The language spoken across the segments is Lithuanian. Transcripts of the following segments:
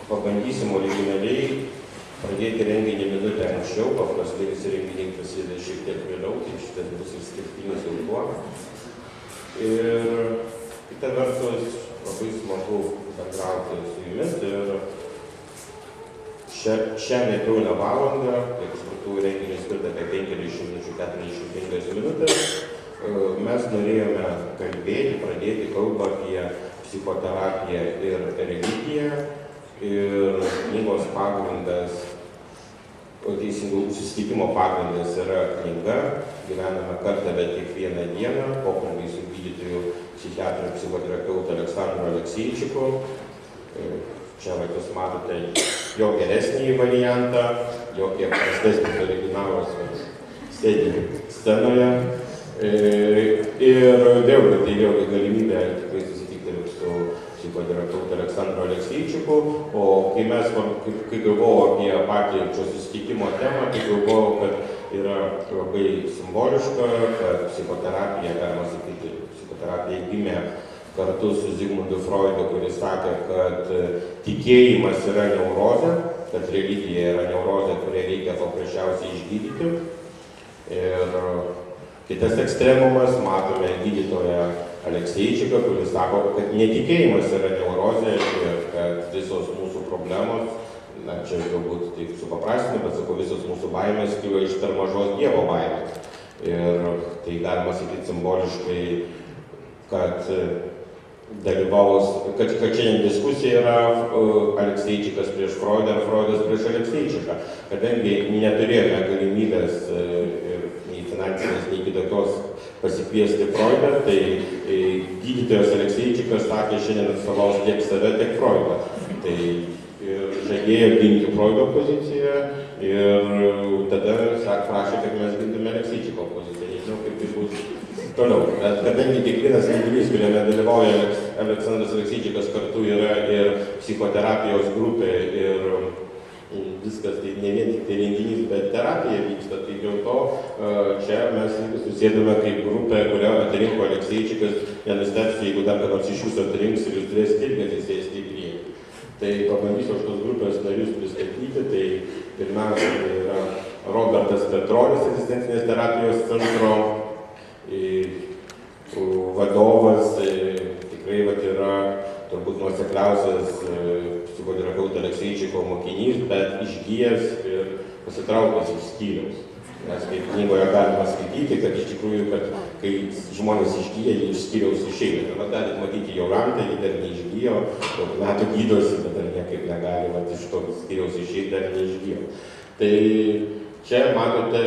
pabandysim originaliai pradėti renginį minutę anksčiau, paprastai visi renginiai prasideda šiek tiek vėliau, tai šitas bus išskirtinis jau tuo. Ir kita vertus, labai smagu bendrauti su jumis ir šią nepilną valandą, kaip supratau, renginį skirta apie 50 minučių, 45 minutės, mes norėjome kalbėti, pradėti kalbą apie psichoterapiją ir religiją. Ir knygos pagrindas, teisingo susitikimo pagrindas yra knyga Gyvename kartą, bet kiekvieną dieną, pokalbiai su gydytoju, psichiatru ir psichoterapeutu Aleksandru Alekseičiku. Čia jūs matote jo geresnį variantą, jo kiek prastesnis originalas sėdi scenoje. Ir vėlgi, tai vėlgi galimybė tikrai susitikti ir su psichoterapeutu Aleksandru Alekseičiku, o kai galvojau apie patį šio susitikimo temą, tai galvojau, kad yra labai simboliška, kad psichoterapija, galima sakyti, psichoterapija gimė kartu su Zigmundu Freudu, kuris sakė, kad tikėjimas yra neurozė, kad religija yra neurozė, kurią reikia paprasčiausiai išgydyti. Ir kitas ekstremumas, matome gydytoją Alekseičiką, kuris sako, kad netikėjimas yra neurozė ir kad visos mūsų problemos, na čia galbūt taip supaprastinu, bet sako, visos mūsų baimės kyla iš per mažos Dievo baimės. Ir tai galima sakyti simboliškai, kad kad šiandien diskusija yra Alekseičikas prieš Freudą ir Freudas prieš Alekseičiką, kadangi neturėjome galimybės nei finansinės, nei kitokios pasikviesti Freudą, tai gydytojas Alekseičikas sakė šiandien atstovaus tiek save, tiek Freudą. Tai žadėjo ginti Freudo poziciją ir tada prašė, kad mes gintume Alekseičiko poziciją. Nežinau, kaip tai bus toliau. Bet kadangi kiekvienas renginys, kuriame dalyvauja Aleksandras Alekseičikas, kartu yra ir psichoterapijos grupė ir viskas, tai ne vien tik tai renginys, bet terapija vyksta, tai dėl to čia mes susėdame kaip grupė, kurią atrinko Alekseičikas, nenustepsiu, jeigu dar kad nors iš jūsų atrinks ir jūs turėsite irgi atsisėsti į priekį. Tai pabandysiu šitos grupės narius pristatyti, tai pirmiausia tai yra Robertas Petronis, egzistencinės terapijos centro vadovas, tikrai yra turbūt nuosekliausias psichoterapeuto Alekseičiko mokinys, bet išgijęs ir pasitraukęs iš skyriaus. Nes kaip knygoje galima skaityti, kad iš tikrųjų, kad kai žmonės išgyja, jie iš skyriaus išeina. Ir galit matyti Jolantą, ji dar neišgyjo, daug metų gydosi, bet dar niekaip negali iš to skyriaus išeiti, dar neišgyjo. Tai čia matote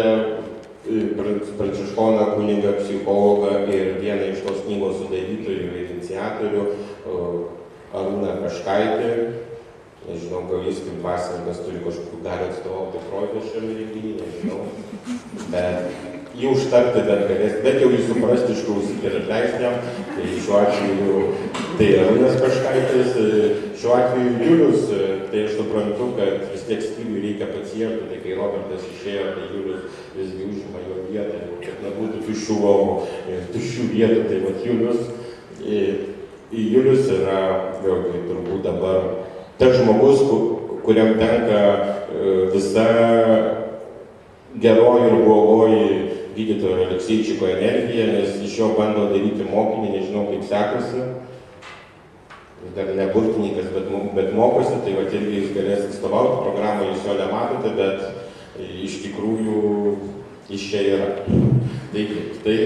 pranciškoną kunigą, psichologą ir vieną iš tos knygos sudarytojų ir iniciatorių, Arūną Peškaitį. Nežinau, gal jis kaip dvasininkas turi kažkokių gali atstovauti Freudą šiame renginyje, nežinau. Bet jį užtarti dar galės, bet jau jį suprasti, išklausyti ir atleisti jam. Tai šiuo atveju tai Arūnas Peškaitis, šiuo atveju Julius, tai aš suprantu, kad vis tiek skyriui reikia pacientų, tai kai Robertas išėjo, tai Julius visgi užima jo vietą, kad nebūtų tuščių lovų, tuščių vietų, tai vat Julius yra, vėlgi, turbūt dabar tas žmogus, kuriam tenka visa geroji ir blogoji gydytojo Alekseičiko energija, nes iš jo bando daryti mokinį, nežinau kaip sekasi. Jis dar ne burtininkas, bet mokosi, tai irgi jis galės atstovauti programą, jūs jo nematote, bet iš tikrųjų iš čia yra. Taigi, tai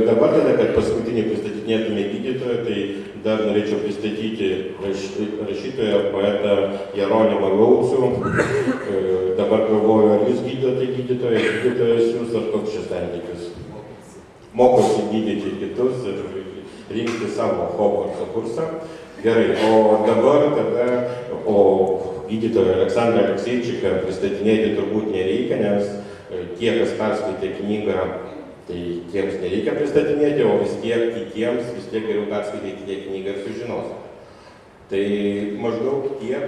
dabar tada, kad paskutinį pristatinėtume gydytoją, tai dar norėčiau pristatyti rašytoją, poetą Jeronimą Laucių. Dabar galvoju, ar jūs gydytojas jūs, ar koks šis santykis? Mokosi gydyti kitus ir rinkti savo Hogvartso kursą. Gerai, o dabar gydytoją Aleksandrą Alekseičiką pristatinėti turbūt nereikia, nes tie, kas perskaitė knygą, tai tiems nereikia pristatinėti, o vis tiek kitiems vis tiek geriau perskaityti tiek knygą ir sužinosi. Tai maždaug tiek,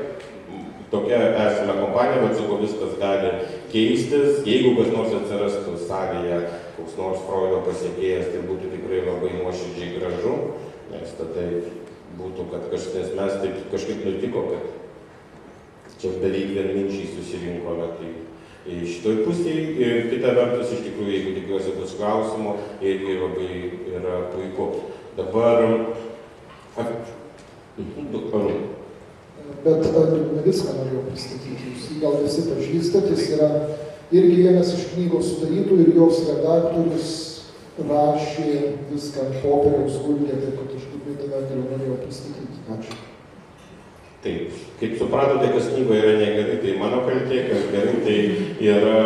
tokia esame kompanija, bet sakau, viskas gali keistis. Jeigu kas nors atsirastų salėje, koks nors Freudo pasiekėjas, tai būtų tikrai labai nuoširdžiai gražu, nes tada būtų, kad mes taip kažkaip nutiko, kad čia beveik vienminčiai susirinkome. Tai šitoj pusėje ir kita vertus, iš tikrųjų, jeigu tikiuosi bus klausimų, irgi labai yra puiku. Dabar... Bet Navicką norėjau pristatyti, jūs gal visi pažįstat, jis yra irgi vienas iš knygos sudarytų ir jos redaktorius rašė viską ant popieriaus guldė, taip kad aš kaip redaktorių norėjau pristatyti. Ačiū. Taip, kaip supratote, kas knygoje yra negerai, tai mano kaltė, kas gerai, tai yra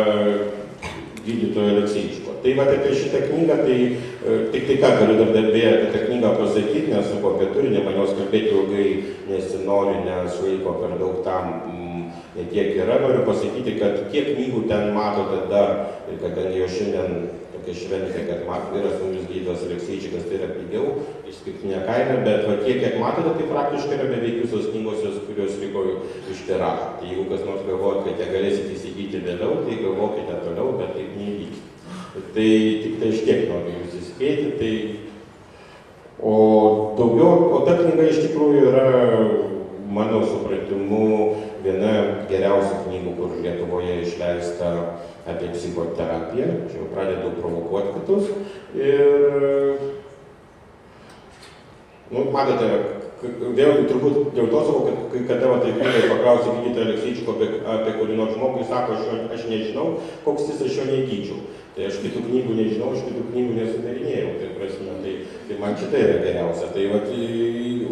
gydytojo Alekseičiko. Tai va apie šitą knygą, tai tik tai ką galiu dar beje apie tą knygą pasakyti, nes apie turinį man jos kalbėti ilgai nesinori, nes laiko per daug tam netiek yra. Noriu pasakyti, kad kiek knygų ten matote dar, ir kadangi jau šiandien tokia šventė, kad vyras naujas gydytojas Alekseičikas, tai yra pigiau, išskirtinė kaina, bet va tiek, kiek matote, tai praktiškai yra beveik visos knygos, kurios liko iš tiražo. Tai jeigu kas nors galvojat, kad ją galėsite įsigyti vėliau, tai galvokite toliau, bet taip neįvyks. Tai tik tai aš tiek noriu jūs įspėti, tai... O ta knyga iš tikrųjų yra, mano supratimu, viena geriausių knygų, kur Lietuvoje išleista apie psichoterapiją. Čia jau pradedu provokuoti kitus. Ir, matote, vėlgi turbūt dėl to savo, kad kada va taip paklausė gydytoją Alekseičiko apie kurį nors žmogų, jis sako, aš nežinau, koks jis aš jo negyčiau. Tai aš kitų knygų nežinau, aš kitų knygų nesudarinėjau, tai prasme, tai man šitą yra geriausia. Tai,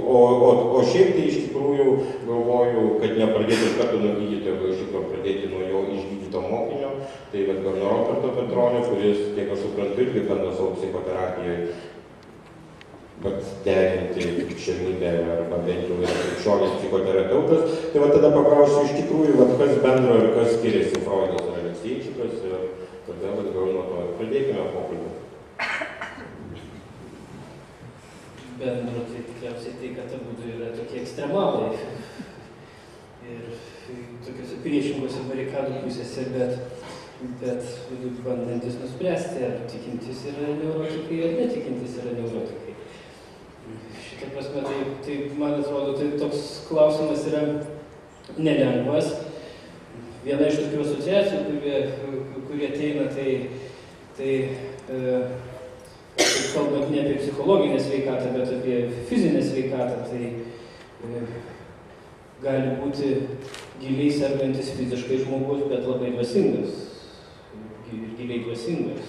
o šiaip tai iš tikrųjų galvoju, kad nepradėti iš karto nuo gydytojo, gal iš tikrųjų pradėti nuo jo išgydyto mokinio, tai vat gal nuo Roberto Petronio, kuris, kiek aš suprantu, irgi bando savo psichoterapijoje derinti krikščionybę arba bent jau yra krikščionis psichoterapeutas. Tai va tada paklausiu iš tikrųjų, kas bendro ir kas skiriasi Freudas ir Alekseičikas. Ir todėl gal nuo to pradėkime pokalbį. Bendro tai tikriausiai tai, kad abudu yra tokie ekstremalai ir tokiuose priešingose barikadų pusėse, bet bandantis nuspręsti, ar tikintis yra neurotikai, ar netikintis yra neurotikai. Šitą prasme, tai man atrodo, tai toks klausimas yra nelengvas. Viena iš tokių asociacijų, kurie ateina, tai kalbant ne apie psichologinę sveikatą, bet apie fizinę sveikatą, tai gali būti giliai sergantis fiziškai žmogus, bet labai dvasingas ir giliai dvasingas.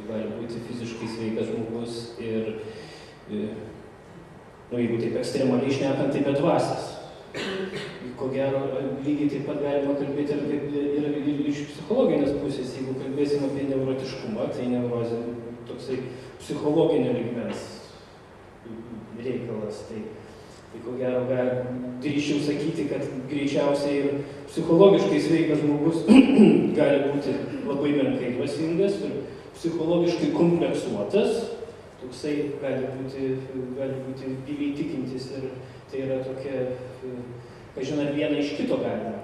Gali būti fiziškai sveikas žmogus ir, jeigu taip ekstremaliai šnekant, tai bedvasis. Ko gero, lygiai taip pat galima kalbėti ir iš psichologinės pusės. Jeigu kalbėsim apie neurotiškumą, tai neurozė toksai psichologinio lygmens reikalas. Tai ko gero, drįsčiau sakyti, kad greičiausiai ir psichologiškai sveikas žmogus gali būti labai menkai dvasingas ir psichologiškai kompleksuotas. Toksai gali būti giliai tikintis ir tai yra tokia, kažin ar vieną iš kito galima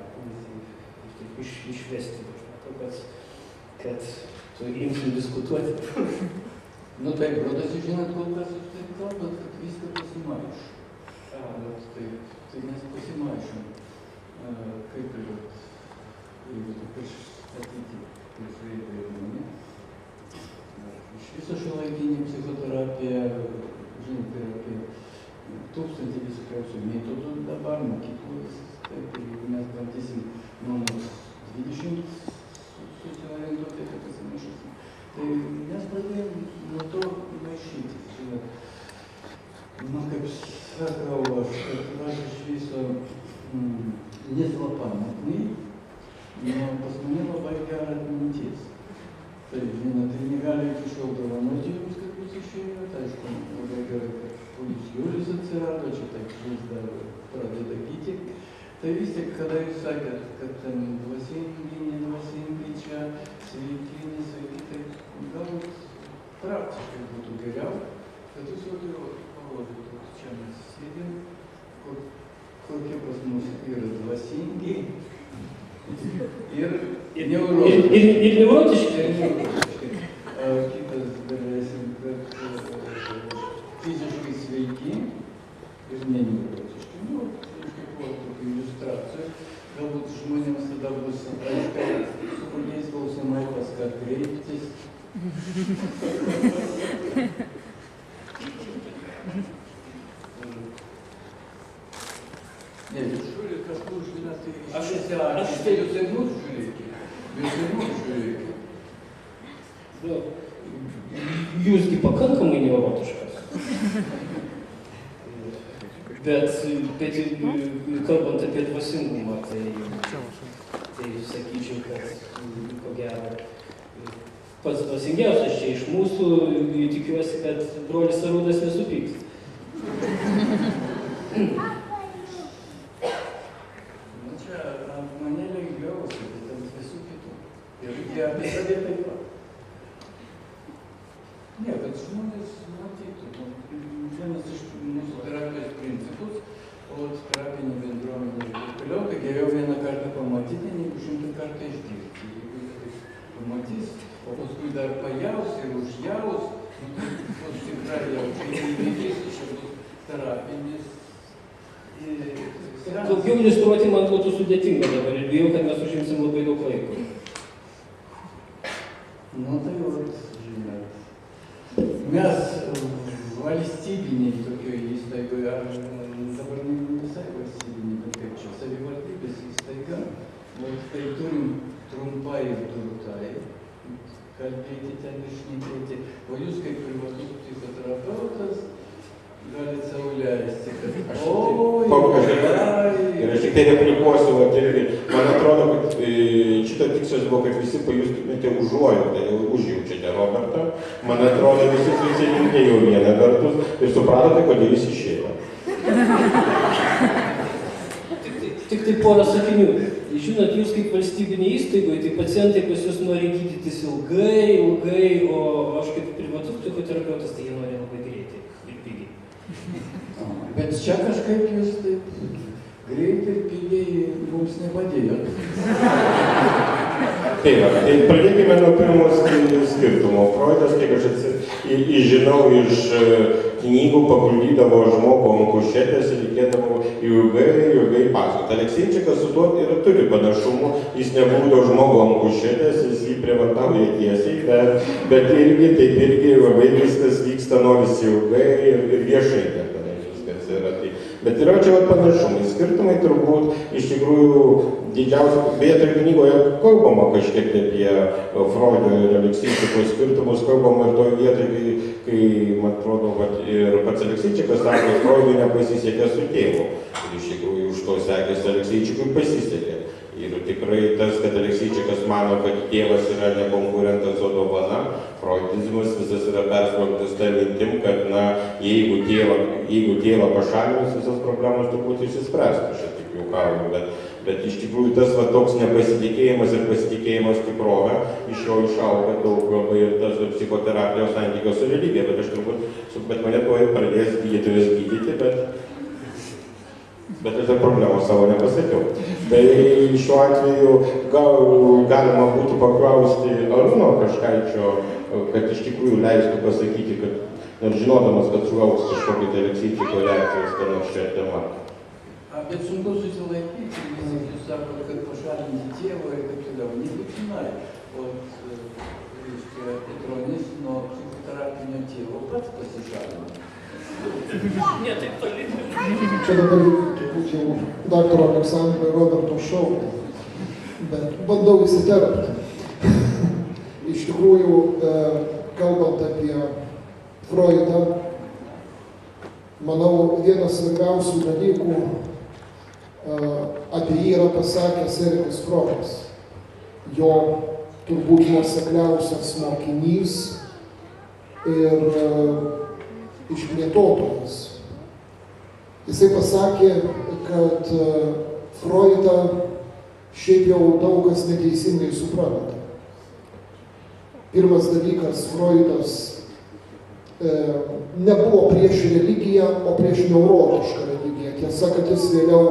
išvesti. Aš matau, kad tu imsim diskutuoti. Taip, rodosi, žinot, kol kas jūs taip kalbat, kad viską pasimaišo. Tai mes pasimaišom. Kaip ir, jeigu tu pristatyti prieš mane. Iš viso šiuolaikinė psichoterapija, žinot, yra apie 1000 visokiausių metodų dabar, mokyklų, taip, ir mes bandysim nuo 20 susiorientuoti, kad pasimaišysim. Tai mes pradėjom nuo to maišyti, žinot. Kaip sakau, aš iš viso neslapamoknai, pas mane labai gera atmintis. Tai, žinot, tai negali iki šiol dovanoti jums, kad jūs išėjot, aišku, labai gerai, kad Paulius Julius atsirado, čia taip vis dar pradeda gyti. Tai vis tik, kada jūs sakėt, kad ten dvasingi, nedvasingi, čia sveiki, nesveiki, tai galbūt praktiškai būtų geriau, kad jūs jau parodytų, čia mes sėdim, kokie pas mus yra dvasingi ir neurotiški. Ir neurotiški. Kitas galėsim, kad fiziškai sveiki ir neneurotiški. savotiškai, nu, buvo tokių iliustracijų. Galbūt žmonėms tada bus aiškiau, su kokiais klausimai pas ką kreiptis. Ne, jūs žiūrėt, kažkur žiūrėt, tai aš tai jūs ir mus žiūrėkit. Jūs ir mus žiūrėkit. Jūsgi pakankamai neurotiškas. Bet kalbant apie dvasingumą, tai sakyčiau, kad ko gero pats dvasingiausias čia iš mūsų, tikiuosi, kad brolis Arūnas nesupyks. Nu čia ant mane lengviau, bet ant visų kitų. Ir jie apie save taip pat. Ne, bet žmonės matytų. Vienas iš mūsų terapijos principus, o terapinė bendruomenė ir toliau, tai geriau vieną kartą pamatyti, negu 100 kartą išgirsti. Jeigu jie taip pamatys, o paskui dar pajaus ir užjaus, bus tikrai jau, kai įvykis, čia bus terapinis. Daugiau iliustruoti man būtų sudėtinga dabar ir bijau, kad mes užimsim labai daug laiko. Nu tai vat, žinot. Mes valstybiniai tokioj įstaigoje, dabar visai valstybiniai, bet kaip čia, savivaldybės įstaiga, tai turim trumpai ir turtai kalbėti ten ir šnekėti, o jūs kaip privatus psichoterapeutas galit savo leisti, kad ir aš tik tai replikuosiu, vat irgi, man atrodo, kad šito tikslas buvo, kad visi pajustumėte užuojautą, užjaučiate Robertą, man atrodo, visi susilinkėjo vieną vertus ir supratote, kodėl jis išėjo. Tik tai porą sakinių. Žinot, jūs kaip valstybinė įstaigoje, tai pacientai pas jūs nori gydytis ilgai, o aš kaip privatus psichoterapeutas, tai jie nori labai greitai ir pigiai. Bet čia kažkaip jūs taip greitai ir pigiai mums nepadėjot. Taip, tai pradėkime nuo pirmos skirtumo. Freudas, kiek aš žinau iš knygų, paguldydavo žmogų ant kušetės ir reikėdavo ilgai pasakoti. Alekseičikas su tuo ir turi panašumų, jis nebūdavo žmogų ant kušetės, jis jį prievartavo tiesiai, bet irgi labai viskas vyksta norisi ilgai ir viešai. Bet yra čia panašumai. Skirtumai turbūt iš tikrųjų didžiausia, beje, tai knygoje kalbama kažkiek apie Freudo ir Alekseičikos skirtumus, kalbama ir toje vietoje, kai, man atrodo, ir pats Alekseičikas sako, kad Freudui nepasisekė su tėvu. Ir iš tikrųjų už to sekėsi Alekseičikui pasisekė. Ir tikrai tas, kad Alekseičikas mano, kad tėvas yra ne konkurentas, o dovana, freudizmas visas yra persmelktas tą mintim, kad jeigu tėvą pašalinus, visas problemos turbūt išsispręstų, aš tik juokauju, bet iš tikrųjų tas toks nepasitikėjimas ir pasitikėjimas tikrove iš jo išauga daug labai ir tas psichoterapijos santykio su religija, bet aš turbūt, bet mane tuo ir pradės gydytojas gydyti, bet aš dar problemų savo nepasakiau. Tai šiuo atveju galima būtų paklausti Arūno Kaškaičio, kad iš tikrųjų leistų pasakyti, kad nors žinodamas, kad sulauks kažkokį Alekseičiko reakcijos, kad nors šią temą. Bet sunku susilaikyti, nes jūs sakote, kad pašalinti tėvą ir taip toliau. Nebūtinai. O, reiškia, Petronis nuo psichoterapinio tėvo pats pasišalino. Ne, taip toli. Čia dabar turbūt jau daktaro Aleksandro ir Roberto šau, bet bandau įsiterpti. Iš tikrųjų, kalbant apie Freudą, manau, vienas svarbiausių dalykų apie jį yra pasakęs Erikas Froidas. Jo turbūt nuosekliausias mokinys ir išplėtotojas. Jisai pasakė, kad Freudą šiaip jau daug kas neteisingai supranta. Pirmas dalykas, Freudas nebuvo prieš religiją, o prieš neurotišką religiją. Tiesa, kad jis vėliau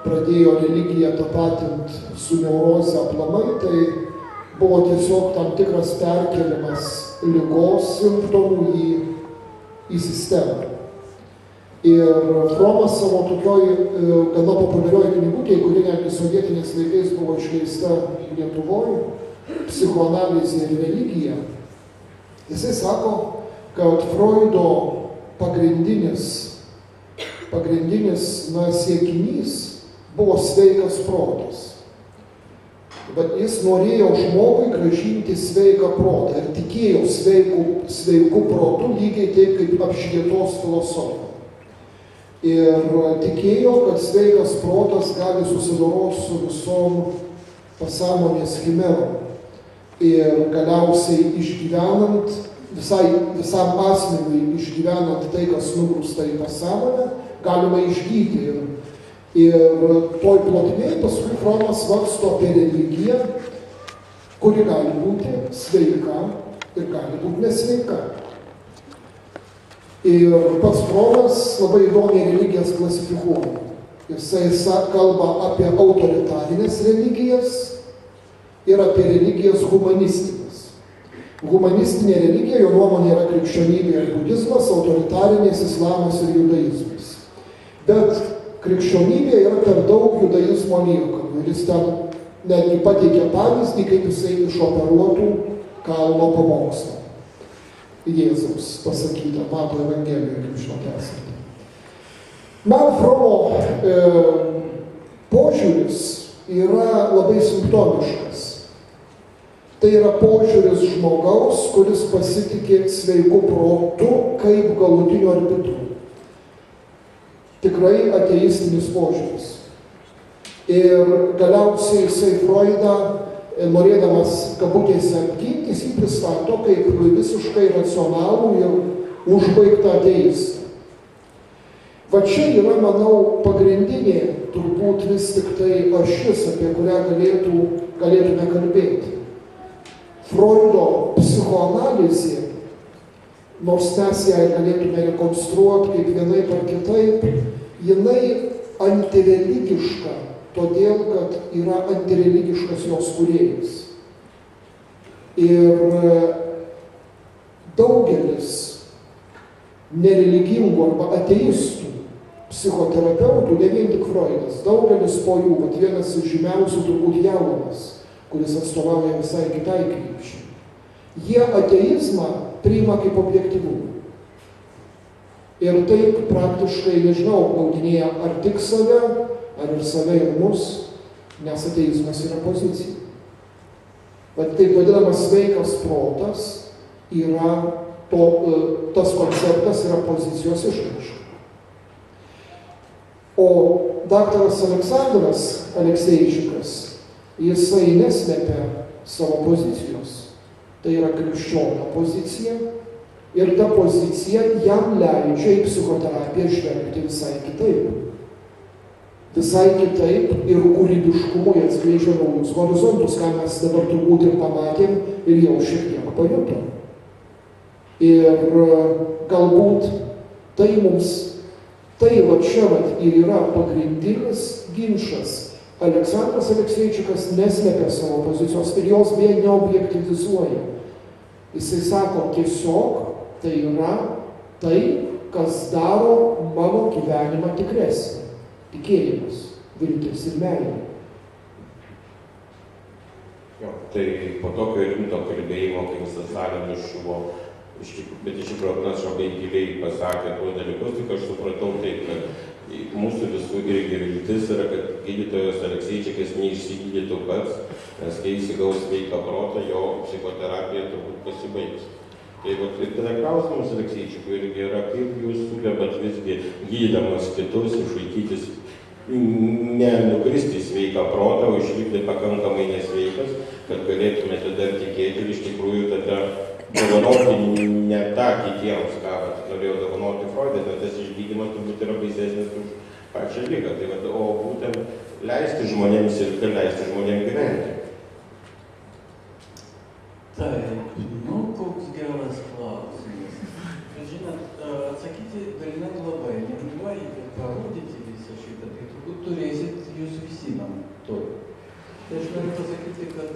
pradėjo religiją tapatinti su neuroze aplamai, tai buvo tiesiog tam tikras perkelimas ligos simptomų į sistemą. Ir Fromas savo tokioj gana populiarioj knygutėj, kuri netgi sovietiniais laikais buvo išleista Lietuvoje, Psichoanalizė ir religija, jisai sako, kad Freudo pagrindinis siekinys buvo sveikas protas. Bet jis norėjo žmogui grąžinti sveiką protą ir tikėjo sveiku protu lygiai taip kaip apšvietos filosofai. Ir tikėjo, kad sveikas protas gali susidoroti su visom pasąmonės chimerom. Ir galiausiai išgyvenant, visam asmeniui išgyvenant tai, kas nugrūsta į pasąmonę, galima išgydyti. Ir toj plotmėj paskui Fromas svarsto apie religiją, kuri gali būti sveika ir gali būti nesveika. Ir pats Fromas labai įdomiai religijas klasifikuoja. Jisai kalba apie autoritarinės religijas ir apie religijas humanistinės. Humanistinė religija, jo nuomonė, yra krikščionybė ir budizmas, autoritarinės islamas ir judaizmas. Bet krikščionybė yra per daug judaizmo liekanų ir jis ten netgi pateikia pavyzdį, kaip jisai išoperuotų kalno pamokslą. Jėzaus pasakyta, Mato Evangelijoje, kaip žinote esate. Man Fromo požiūris yra labai simptomiškas. Tai yra požiūris žmogaus, kuris pasitikė sveiku protu kaip galutiniu arbitru. Tikrai ateistinis požiūris. Ir galiausiai jisai Freudą, norėdamas kabutėse apginti, jis pristato kaip visiškai racionalų ir užbaigtą ateistą. Va čia yra, manau, pagrindinė turbūt vis tik tai ašis, apie kurią galėtume kalbėti. Freudo psichoanalizė, nors mes ją galėtume rekonstruoti kaip vienaip ar kitaip, jinai antireligiška, todėl, kad yra antireligiškas jos kūrėjas. Ir daugelis nereligingų arba ateistų psichoterapeutų, ne vien tik Freudas, daugelis po jų, bet vienas iš žymiausių turbūt Jaunas, kuris atstovauja visai kitai krypčiai. Jie ateizmą priima kaip objektyvumą. Ir taip praktiškai, nežinau, apgaudinėja ar tik save, ar ir save ir mus, nes ateizmas yra pozicija. Bet taip vadinamas sveikas protas yra, tas konceptas yra pozicijos išraiška. O daktaras Aleksandras Alekseičikas, jisai neslepia savo pozicijos. Tai yra krikščionio pozicija ir ta pozicija jam leidžia į psichoterapiją žvelgti visai kitaip. Visai kitaip ir kūrybiškumui atskleidžia naujus horizontus, ką mes dabar turbūt ir pamatėm ir jau šiek tiek pajutom. Ir galbūt tai mums, tai va čia ir yra pagrindinis ginčas. Aleksandras Alekseičikas neslepia savo pozicijos ir jos beje neobjektivizuoja. Jisai sako, tiesiog tai yra tai, kas daro mano gyvenimą tikresnį. Tikėjimas, viltis ir meilė. Jo, tai po tokio rimto kalbėjimo, kai visą salę nušuvo, bet iš tikrųjų mes labai giliai pasakė tuos dalykus, tik aš supratau taip, kad mūsų visų irgi viltis yra, kad gydytojas Alekseičikas neišsigydytų pats, nes kai jis įgaus sveiką protą, jo psichoterapija turbūt pasibaigs. Tai ir tada klausimas Alekseičikui irgi yra, kaip jūs sugebat visgi gydydamas kitus, išlaikytis, nenukristi sveiką protą, o išlikti pakankamai nesveikas, kad galėtumėte dar tikėti ir iš tikrųjų tada dovanoti ne tą kitiems, ką norėjo dovanoti Freudas, nes tas išgydymas turbūt yra baisesnis už pačią ligą. Tai, o būtent leisti žmonėms ir leisti žmonėms gyventi. Taip, koks geras klausimas. Žinot, atsakyti dalinai labai lengvai ir parodyti visą šitą, tai turbūt turėsit jūs visi man to. Tai aš noriu pasakyti, kad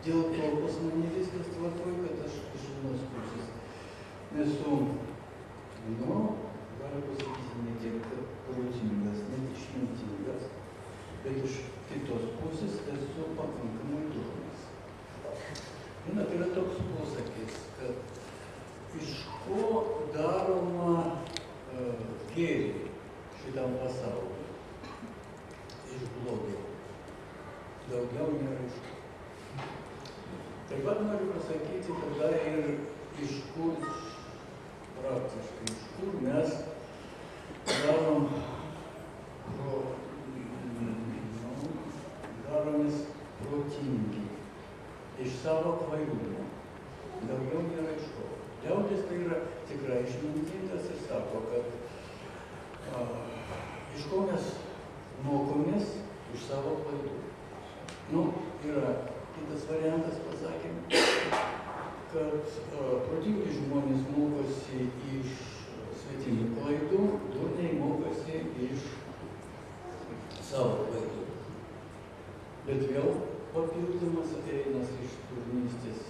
dėl to pas mane viskas tvarkoj, kad aš iš vienos pusės nesu Nu, galiu pasakyti ne tiek, kad protingas, net išmintingas, bet iš kitos pusės esu pakankamai durnas. Žinot, yra toks posakis, kad iš ko daroma gėrį šitam pasauliu? Iš blogio. Daugiau nėra iš ko. Taip pat noriu pasakyti, tada ir iš kur, praktiškai iš kur mes daromės protingi. Iš savo kvailumo. Daugiau nėra iš ko. Liaudis tai yra tikrai išmintingas ir sako, kad iš ko mes mokomės iš savo klaidų. Nu, yra kitas variantas, pasakėm, kad protingi žmonės mokosi iš svetimų klaidų, durniai mokosi iš savo klaidų. Bet vėl papildomas ateinas iš turnystės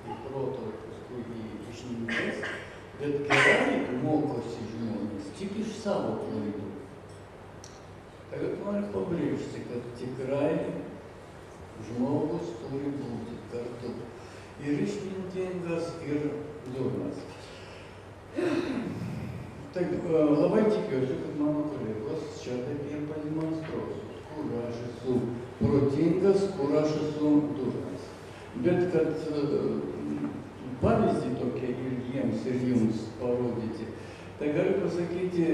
į proto, paskui į išminties, bet gerai mokosi žmonės tik iš savo klaidų. Tai noriu pabrėžti, kad tikrai žmogus turi būti kartu ir išmintingas, ir durnas. Taip, labai tikiuosi, kad mano kolegos čia taip ir pademonstruos, kur aš esu protingas, kur aš esu durnas. Bet kad pavyzdį tokie ir jiems, ir jums parodyti, tai galiu pasakyti,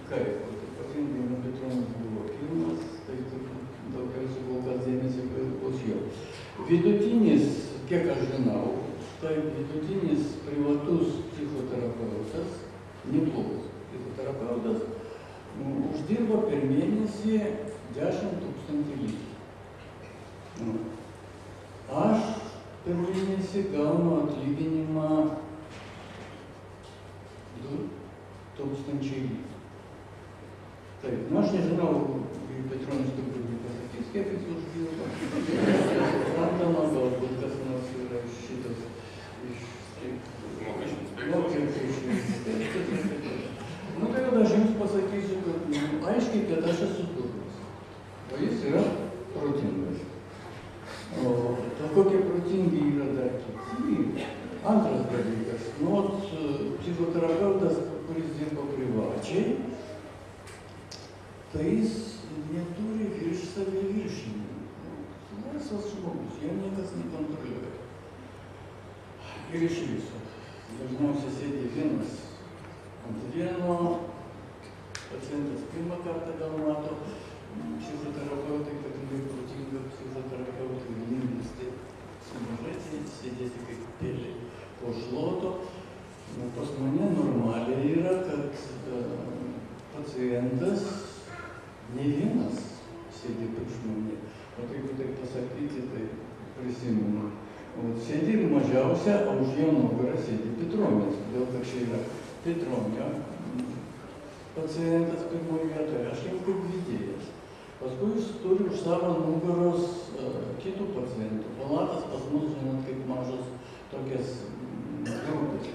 kaip, ypatingai nuo Petronis buvo pirmas, tai daugiausiai kol kas dėmesio bus jo. Vidutinis, kiek aš žinau, tai vidutinis privatus psichoterapeutas, neblogas psichoterapeutas, uždirba per mėnesį 10 000 litų. Aš per mėnesį gaunu atlyginimą 2000 litų. Taip, nu aš nežinau, Petronis turbūt nepasakys, kiek jis uždirba. Suprantama, galbūt kas nors yra iš šitas, iš mokesčių inspekcijos. Nu tai tada aš jums pasakysiu, kad aiškiai, kad aš esu durnas, o jis yra protingas. O kokie protingi yra dar kiti? Antras dalykas, nu, psichoterapeutas, kuris dirba privačiai, tai jis neturi virš save viršininkų. Laisvas žmogus, jo niekas nekontroliuoja. Ir iš viso. Dažniausiai sėdi vienas ant vieno, pacientas pirmą kartą gal mato psichoterapeutai, kad jinai protinga psichoterapeutai, vienintelis tai su mažai sėdėti kaip pėlė po šluoto. Pas mane normaliai yra, kad pacientas ne vienas sėdi prieš mane. O jeigu taip pasakyti, tai prisimenu. Sėdi mažiausia, o už jo nugarą sėdi Petronės. Todėl, kad čia yra Petronio pacientas pirmoje vietoje, aš jau kaip vidėjas. Paskui jis turi už savo nugaros kitų pacientų. Palatas pas mus, žinot, kaip mažos tokias grupės.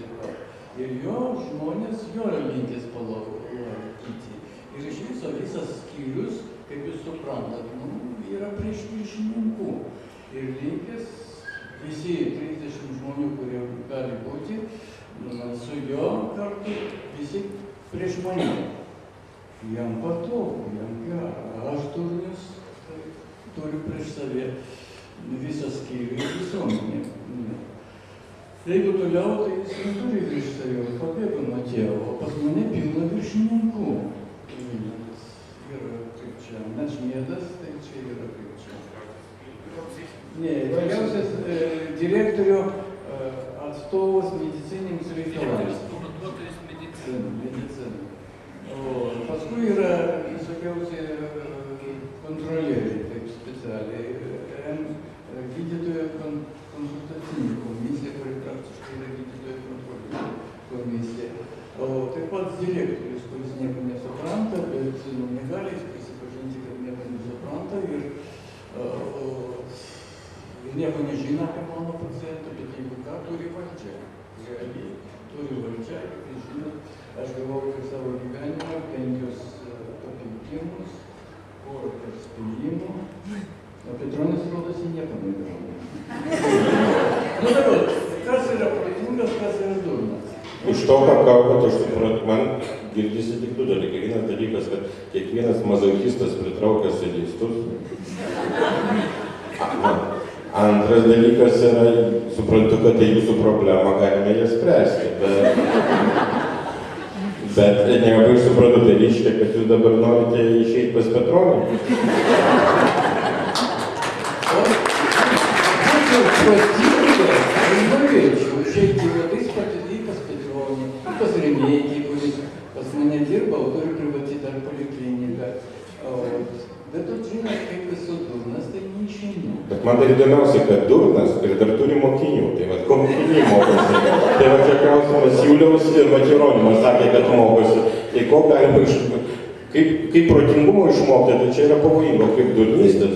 Ir jo žmonės, jo linkės palaikyti. Ir iš viso visas skyrius, kaip jūs suprantat, yra prieš viršininkų. Ir linkės visi 30 žmonių, kurie gali būti, su jo kartu, visi prieš mane. Jam patogu, jam gera. Aš durnius, turiu prieš save visą skyrių ir visuomenę. Jeigu toliau, tai jis neturi virš save, pabėgo nuo tėvo, o pas mane pilna viršininkų. Ir kaip čia, Načmėdas, tai čia yra kaip čia. Ne, daugiausias direktorių atstovas medicininiams reikalams. Medicina. O paskui yra visokiausi kontrolieriai, taip specialiai. Gydytojų konsultacinė komisija, kuri praktiškai yra gydytojų kontrolierių komisija. O taip pat direktorius, kuris nieko nesupranta, bet negali prisipažinti, kad nieko nesupranta ir nieko nežino apie mano pacientą, bet jeigu ką, turi valdžią. Realiai turi valdžią ir žino aš gavau per savo gyvenimą 5 papeikimus, porą perspėjimų, o Petronis rodosi nieko negavo. Nu dabar, kas yra protingas, kas yra durnas? Iš to, ką kalbate, aš suprantu, man girdisi tik 2 dalykai. Vienas dalykas, kad kiekvienas mazochistas pritraukia sadistus. Antras dalykas yra, suprantu, kad tai jūsų problema, galime ją spręsti, bet nelabai suprantu, tai reiškia, kad jūs dabar norite išeiti pas Petronį. Norėčiau išeiti tais patirti pas Petronį, pas Remėjį, kuris pas mane dirba, o turi privatį dar polikliniką. Bet tu žinai, kaip esu durnas, tai neišeinu. Bet man dar įdomiausia, kad durnas ir dar turi mokinių. Tai va, ko mokiniai mokosi? Tai va, čia klausimas Juliaus ir Jeronimas sakė, kad mokosi. Tai ko galima išmokti? Kaip protingumo išmokti, tai čia yra pavojingo, kaip durnystės.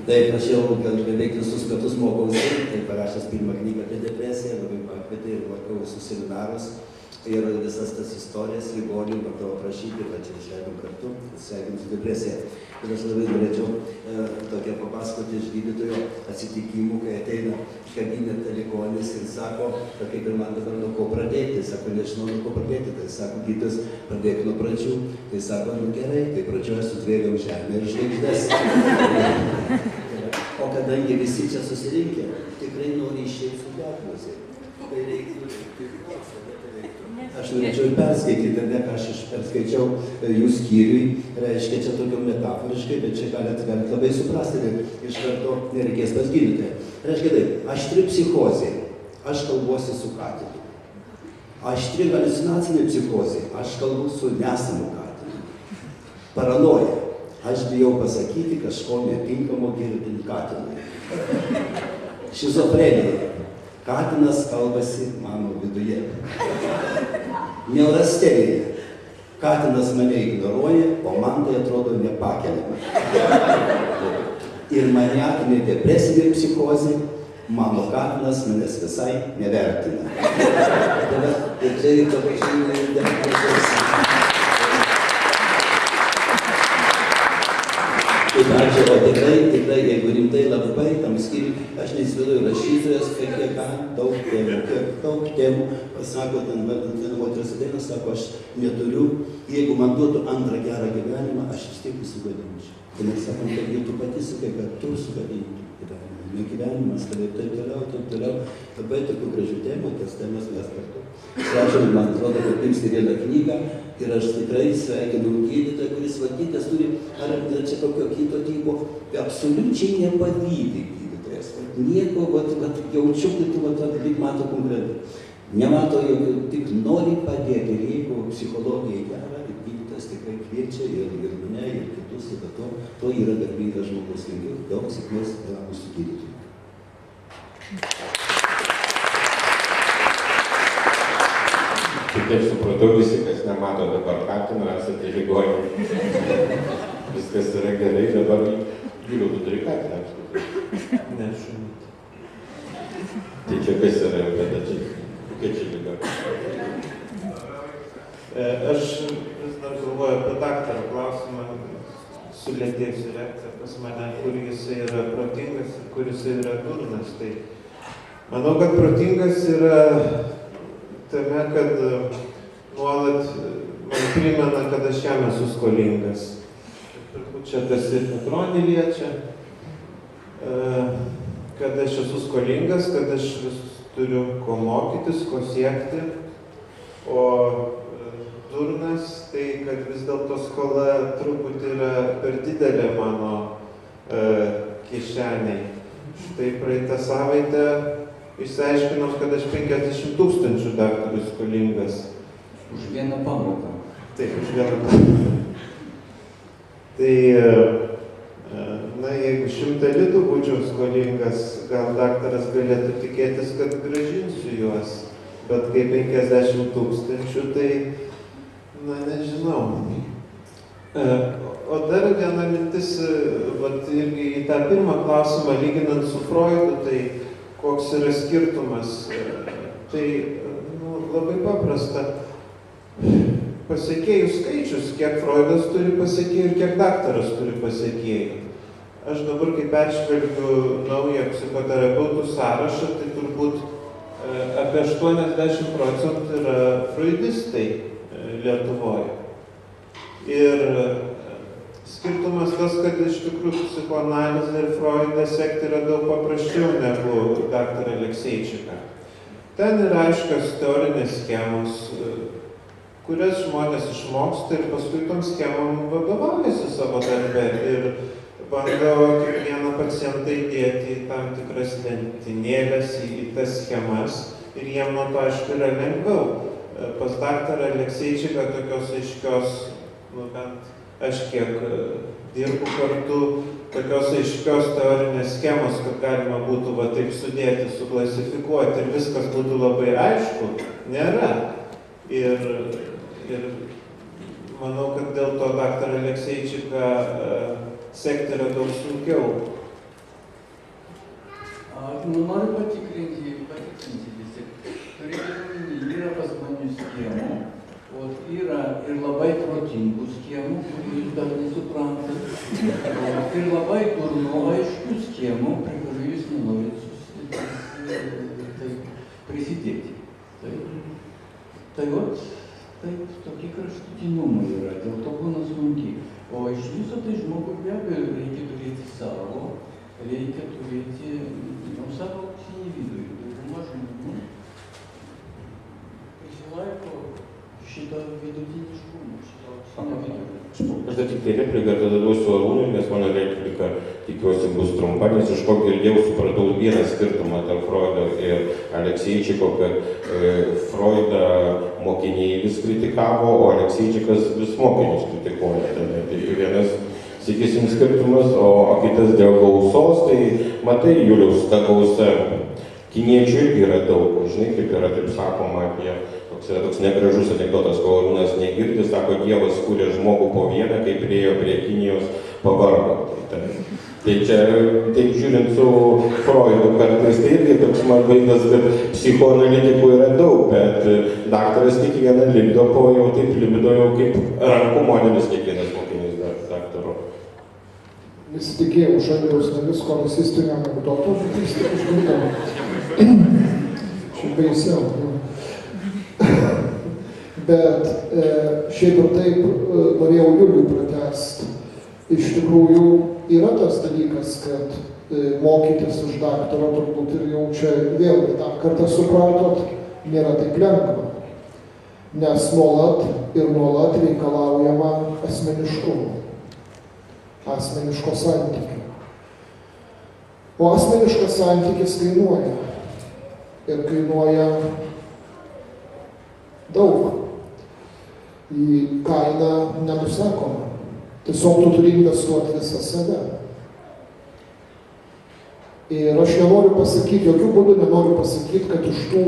Taip, aš jau beveik visus metus mokausi, tai parašęs pirmą knygą apie depresiją, labai pakvietė ir mokiausi seminarus. Ir visas tas istorijas ligonių bandau aprašyti, kad čia išleidom kartu, sveikinus su depresija. Ir aš labai norėčiau tokią papasakoti iš gydytojo atsitikimų, kai ateina į kabinetą ligonis ir sako, kaip ir man dabar nuo ko pradėti, sako, nežinau nuo ko pradėti, tai sako, gydytojas, pradėk nuo pradžių, tai sako, nu gerai, tai pradžioje sutvėriau žemę ir žvaigždes. O kadangi visi čia susirinkę, tikrai nori išeiti su diagnoze, tai reiktų. Aš norėčiau ir perskaityti, ne ką aš perskaičiau jų skyriui, reiškia čia tokio metaforiškai, bet čia galite labai suprasti, kad iš karto nereikės pas gydytoją. Reiškia taip, aštri psichozė, aš kalbuosi su katinu. Aštri haliucinacinė psichozė, aš kalbu su nesamu katinu. Paranoja, aš bijau pasakyti kažko netinkamo girdint katinui. Šizofrenija, katinas kalbasi mano viduje. Neurasterija. Katinas mane ignoruoja, o man tai atrodo nepakeliama. Ir maniakinė depresinė psichozė, mano katinas manęs visai nevertina. Ir čia ir to pačiai depresijos. Taip, ačiū, o tikrai, jeigu rimtai labai tam skyriui, aš neįsivaizduoju rašytojas, kiek daug temų, pasako, ten moteris ateina, sako, aš neturiu, jeigu man duotų antrą gerą gyvenimą, aš vis tiek sugadinčiau. Tai mes sakom, kad tu pati sakai, kad tu sugadintum gyvenimas, taip toliau, labai tokių gražių temų, tas temas mes kartu. Svečiam, man atrodo, kad imsti vieną knygą ir aš tikrai sveikinu gydytoją, kuris vadytas turi, ar čia kokio kito tipo, absoliučiai nepavydį gydytojas. Nieko, jaučiu, kad tu lyg mato konkretų. Nemato jokio, tik nori padėti. Ir jeigu psichologija gera, gydytojas tikrai kviečia ir mane, ir kitus, ir to yra garbingas žmogus. Linkiu daug sėkmės mūsų gydytojų. Taip supratau, visi, kas nemato dabar katino, esate ligoniai. Viskas yra gerai, dabar Juliau, tu turi katiną apskritai. Ne, šunį. Tai čia kas yra, bet kokia čia liga? Aš vis dar galvoju apie daktaro klausimą, sulėtėjusi reakcija pas mane, kur jisai yra protingas ir kur jisai yra durnas. Tai manau, kad protingas yra tame, kad nuolat man primena, kad aš jam esu skolingas. Turbūt čia tas ir Petronį liečia, kad aš esu skolingas, kad aš vis turiu ko mokytis, ko siekti, o durnas, tai kad vis dėlto skola truputį yra per didelė mano kišeniai. Štai praeitą savaitę išsiaiškinom, kad aš 50 000 daktarui skolingas. Už vieną pamoką. Taip, už vieną pamoką. Tai, jeigu 100 litų būčiau skolingas, gal daktaras galėtų tikėtis, kad grąžinsiu juos. Bet kai 50 000, tai, nežinau. O dar viena mintis, irgi į tą pirmą klausimą, lyginant su Freudu, tai koks yra skirtumas. Tai labai paprasta. pasiekėjų skaičius, kiek Freudas turi pasiekėjų ir kiek daktaras turi pasiekėjų. Aš dabar, kai peržvelgiu naują psichoterapeutų sąrašą, tai turbūt apie 80% yra freudistai Lietuvoje. Ir skirtumas tas, kad iš tikrųjų psichoanalizę ir Freudą sekti yra daug paprasčiau negu daktarą Alekseičiką. Ten yra aiškios teorinės schemos, kurias žmonės išmoksta ir paskui tom schemom vadovaujasi savo darbe ir bando kiekvieną pacientą įdėti į tam tikras lentynėles, į tas schemas ir jiem nuo to aišku yra lengviau. Pas daktarą Alekseičiką tokios aiškios, bent aš kiek dirbu kartu, tokios aiškios teorinės schemos, kad galima būtų va taip sudėti, suklasifikuoti ir viskas būtų labai aišku, nėra. Ir manau, kad dėl to daktarą Alekseičiką sekti yra daug sunkiau. Noriu patikrinti visi. Turėkime, yra pas mane schemų, o yra ir labai protingų schemų, kurių jūs dar nesuprantat, ir labai durnų aiškių schemų, prie kurių jūs nenorit prisidėti. Tai tokie kraštutinumai yra, dėl to būna sunkiai. O iš viso tai žmogui be abejo reikia turėti savo, reikia turėti savo auksinį vidų. Dauguma žmonių prisilaiko šitą vidutiniškumą, šitą auksinę vidų. Aš dar tik tai repliką tada duosiu Arūnui, nes mano replika tikiuosi bus trumpa, nes iš ko girdėjau supratau vieną skirtumą tarp Freudo ir Alekseičiko, kad Freudą mokiniai vis kritikavo, o Alekseičikas vis mokinius kritikuoja. Tai vienas, sakysim, skirtumas, o kitas dėl gausos, tai matai, Juliaus, ta gausa kiniečių irgi yra daug, žinai, kaip yra taip sakoma apie toks negražus anekdotas, ko Arūnas negirdi, sako, Dievas kūrė žmogų po vieną, kai priėjo prie Kinijos pavargo. Tai čia, taip žiūrint su Freudu, kartais tai irgi toks man vaizdas, kad psichoanalitikų yra daug, bet daktaras tik vieną lipdo, po jau taip lipdo jau kaip rankų modelis kiekvienas mokinys daktaro. Nesitikėjau šaliaus ne visko rasistinio anekdoto, bet vis tik išgirdau. Šiaip baisiau. Bet šiaip ir taip norėjau Julių pratęsti. Iš tikrųjų yra tas dalykas, kad mokytis iš daktaro turbūt ir jau čia vėlgi tą kartą supratot, nėra taip lengva. Nes nuolat reikalaujama asmeniškumo, asmeniško santykio. O asmeniškas santykis kainuoja. Ir kainuoja daug. Į kainą nenusakoma. Tiesiog tu turi investuoti visą save. Ir aš nenoriu pasakyti, jokių būdų nenoriu pasakyti, kad iš tų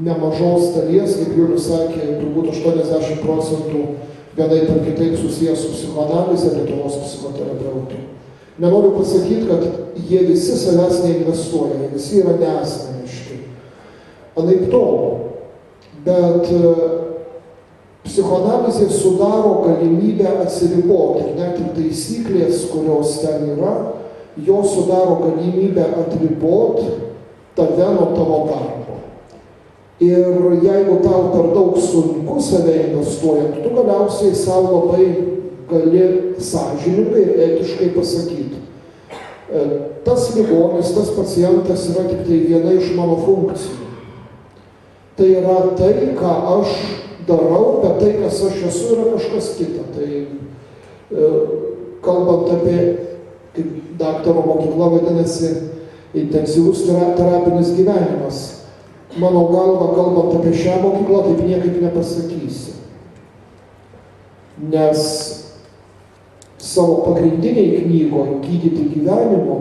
nemažos dalies, kaip Julius sakė, turbūt 80% vienaip ar kitaip susijęs su psichoanalize Lietuvos psichoterapeutų. Nenoriu pasakyti, kad jie visi savęs neinvestuoja, jie visi yra neasmeniški. Anaip tol. Bet psichoanalizė sudaro galimybę atsiriboti. Net ir taisyklės, kurios ten yra, jos sudaro galimybę atriboti tave nuo tavo darbo. Ir jeigu tau per daug sunku save investuojant, tu galiausiai savo labai gali sąžiningai ir etiškai pasakyti. Tas ligonis, tas pacientas yra tik tai viena iš mano funkcijų. Tai yra tai, ką aš darau, bet tai, kas aš esu, yra kažkas kita. Tai kalbant apie, kaip daktaro mokykla vadinasi, intensyvus terapinis gyvenimas. Mano galva, kalbant apie šią mokyklą, taip niekaip nepasakysi. Nes savo pagrindiniai knygoje Gydyti gyvenimo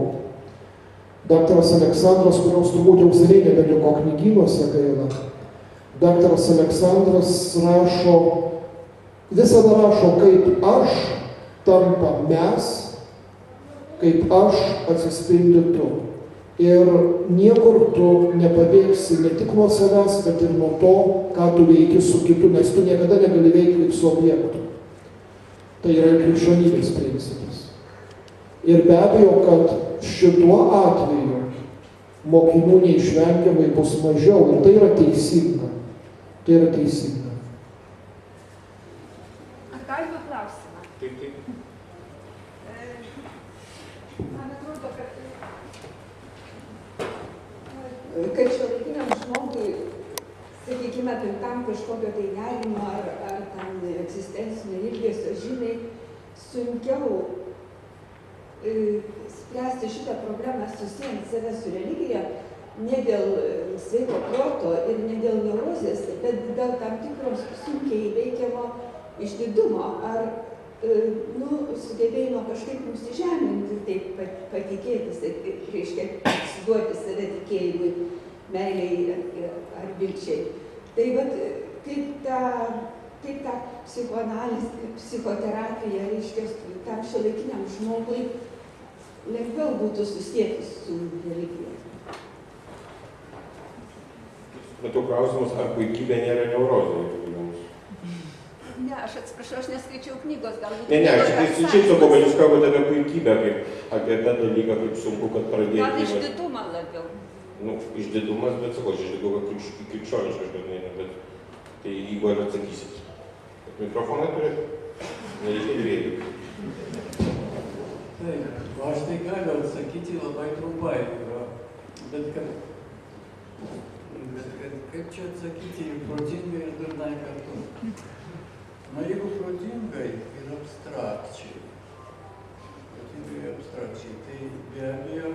daktaras Aleksandras, kurios turbūt jau seniai nebeliko knygynuose gaila, daktaras Aleksandras visada rašo, kaip aš tampa mes, kaip aš atsispindi tu. Ir niekur tu nepabėgsi ne tik nuo savęs, bet ir nuo to, ką tu veiki su kitu, nes tu niekada negali veikti kaip su objektu. Tai yra krikščionybės principas. Ir be abejo, kad šituo atveju mokinių neišvengiamai bus mažiau ir tai yra teisinga. Tai yra teisinga. Ar galima klausimą? Taip, taip. Man atrodo, kad šiuolaikiniam žmogui, sakykime, tam kažkokio tai nerimo ar tam egzistencinio ilgesio žymiai sunkiau spręsti šitą problemą susijant save su religija, ne dėl sveiko proto ir ne dėl neurozės, bet dėl tam tikros sunkiai įveikiamo išdidumo ar sugebėjimo kažkaip nusižeminti, taip patikėti, reiškia, suduoti save tikėjimui, meiliai ar vilčiai. Tai vat, kaip ta psichoanalizė, psichoterapija, reiškia, tam šiuolaikiniam žmogui lengviau būtų susijęti su religija. Matau klausimus, ar puikybė nėra neurozė jums? Ne, aš atsiprašau, aš neskaičiau knygos, galbūt... Ne, aš šiaip sakau, kad jūs kalbate apie puikybę, apie tą dalyką, kaip sunku, kad pradėti... Gal išdidumą labiau. Išdidumas, bet sakau, aš išdidumą krikščioniškas, bet tai jeigu ar atsakysit. Mikrofoną turėtų? Nereikia dviejų. Taip, aš tai galiu atsakyti labai trumpai, bet kaip čia atsakyti ir protingai ir durnai kartu. Na, jeigu protingai ir abstrakčiai, tai be abejo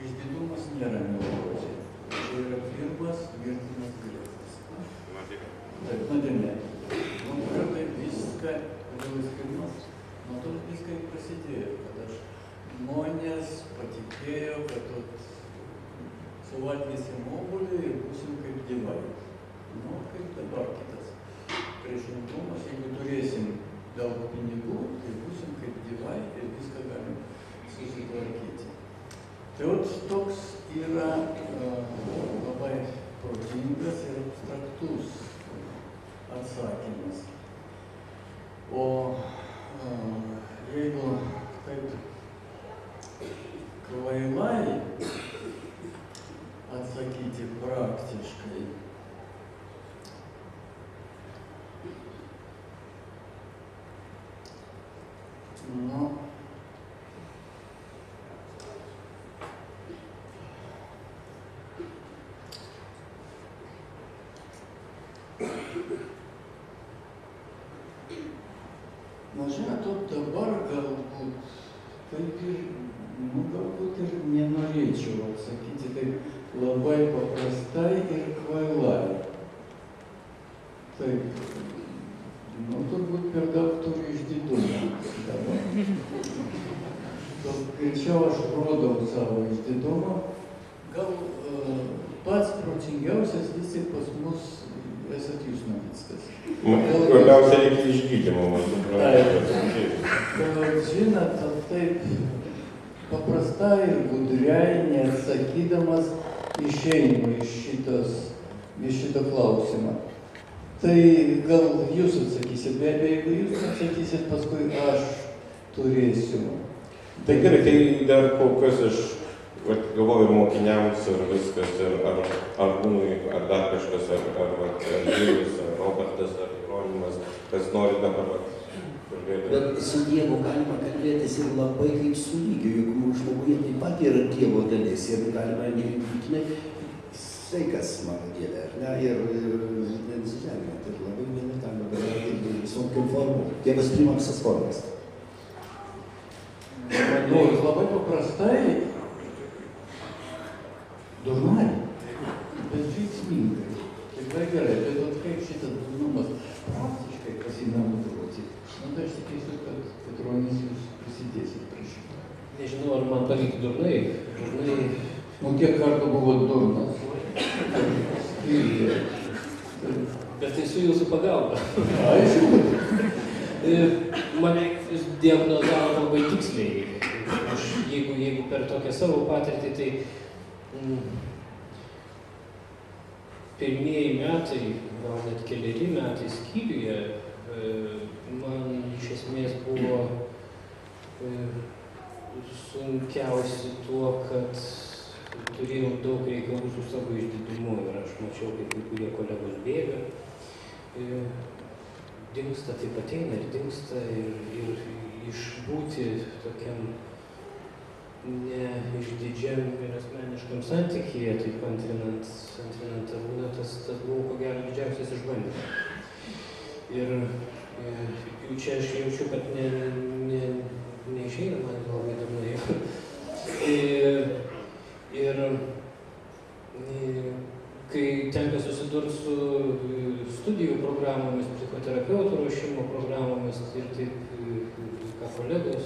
išdidumas nėra neurozė. Tai yra pirmas mirtinas grėsmas. Taip, nuodėmė. Tai viską, kodėl jis pirmas, nuo to viską ir prasidėjo, kad žmonės patikėjo, kad suvalgysim obuolį ir būsim kaip dievai. Kaip dabar kitas priešingumas, jeigu turėsim daug pinigų, tai būsim kaip dievai ir viską galim susitvarkyti. Tai toks yra labai protingas ir abstraktus atsakymas. O jeigu taip kvailai atsakyti praktiškai, žinot, dabar galbūt taip ir, galbūt ir nenorėčiau atsakyti taip labai paprastai ir kvailai. Taip, turbūt per daug turiu išdidumą dabar. Greičiau aš rodau savo išdidumą. Gal pats protingiausias vis tik pas mus esat jūs Novickas. Labiausiai reikia išgydymo, man suprantama. Žinot, taip paprastai ir gudriai, neatsakydamas, išeinu iš šito klausimo. Tai gal jūs atsakysit, be abejo, jeigu jūs atsakysit, paskui aš turėsiu. Tai gerai, tai dar kol kas aš galvoju ir mokiniams ir viskas, ar Būnui, ar dar kažkas, ar Julius, ar Robertas, ar Jeronimas, kas nori dabar kalbėti. Bet su Dievu galima kalbėtis ir labai kaip su lygiu, juk žmoguje taip pat yra Dievo dalis ir galima nebūtinai sveikas, mano Dieve, ar ne, ir nenusižeminti, ir labai viena tam daryti visokių formų. Dievas priima visas formas. Labai paprastai, durnai, bet veiksmingai. Tikrai gerai, bet kaip šitas durnumas praktiškai pasinaudoti. Tai aš tikiuosi, kad Petronis jūs prisidėsit prie šito. Nežinau, ar man pavyks durnai. Kiek kartų buvo durnas? Bet tai su jūsų pagalba. Aišku. Mane jūs diagnozavo labai tiksliai. Aš jeigu per tokią savo patirtį, tai pirmieji metai, gal net keleri metai skyriuje, man iš esmės buvo sunkiausi tuo, kad turėjau daug reikalų su savo išdidumu ir aš mačiau, kaip kai kurie kolegos bėga, dingsta, taip ateina ir dingsta ir išbūti tokiam neišdidžiam ir asmeniškam santykyje, taip antrinant Arūną, tas buvo ko gero didžiausias išbandymas. Ir čia aš jaučiu, kad neišeina man labai dažnai. Ir kai tenka susidurti su studijų programomis, psichoterapeutų ruošimo programomis ir taip, ką kolegos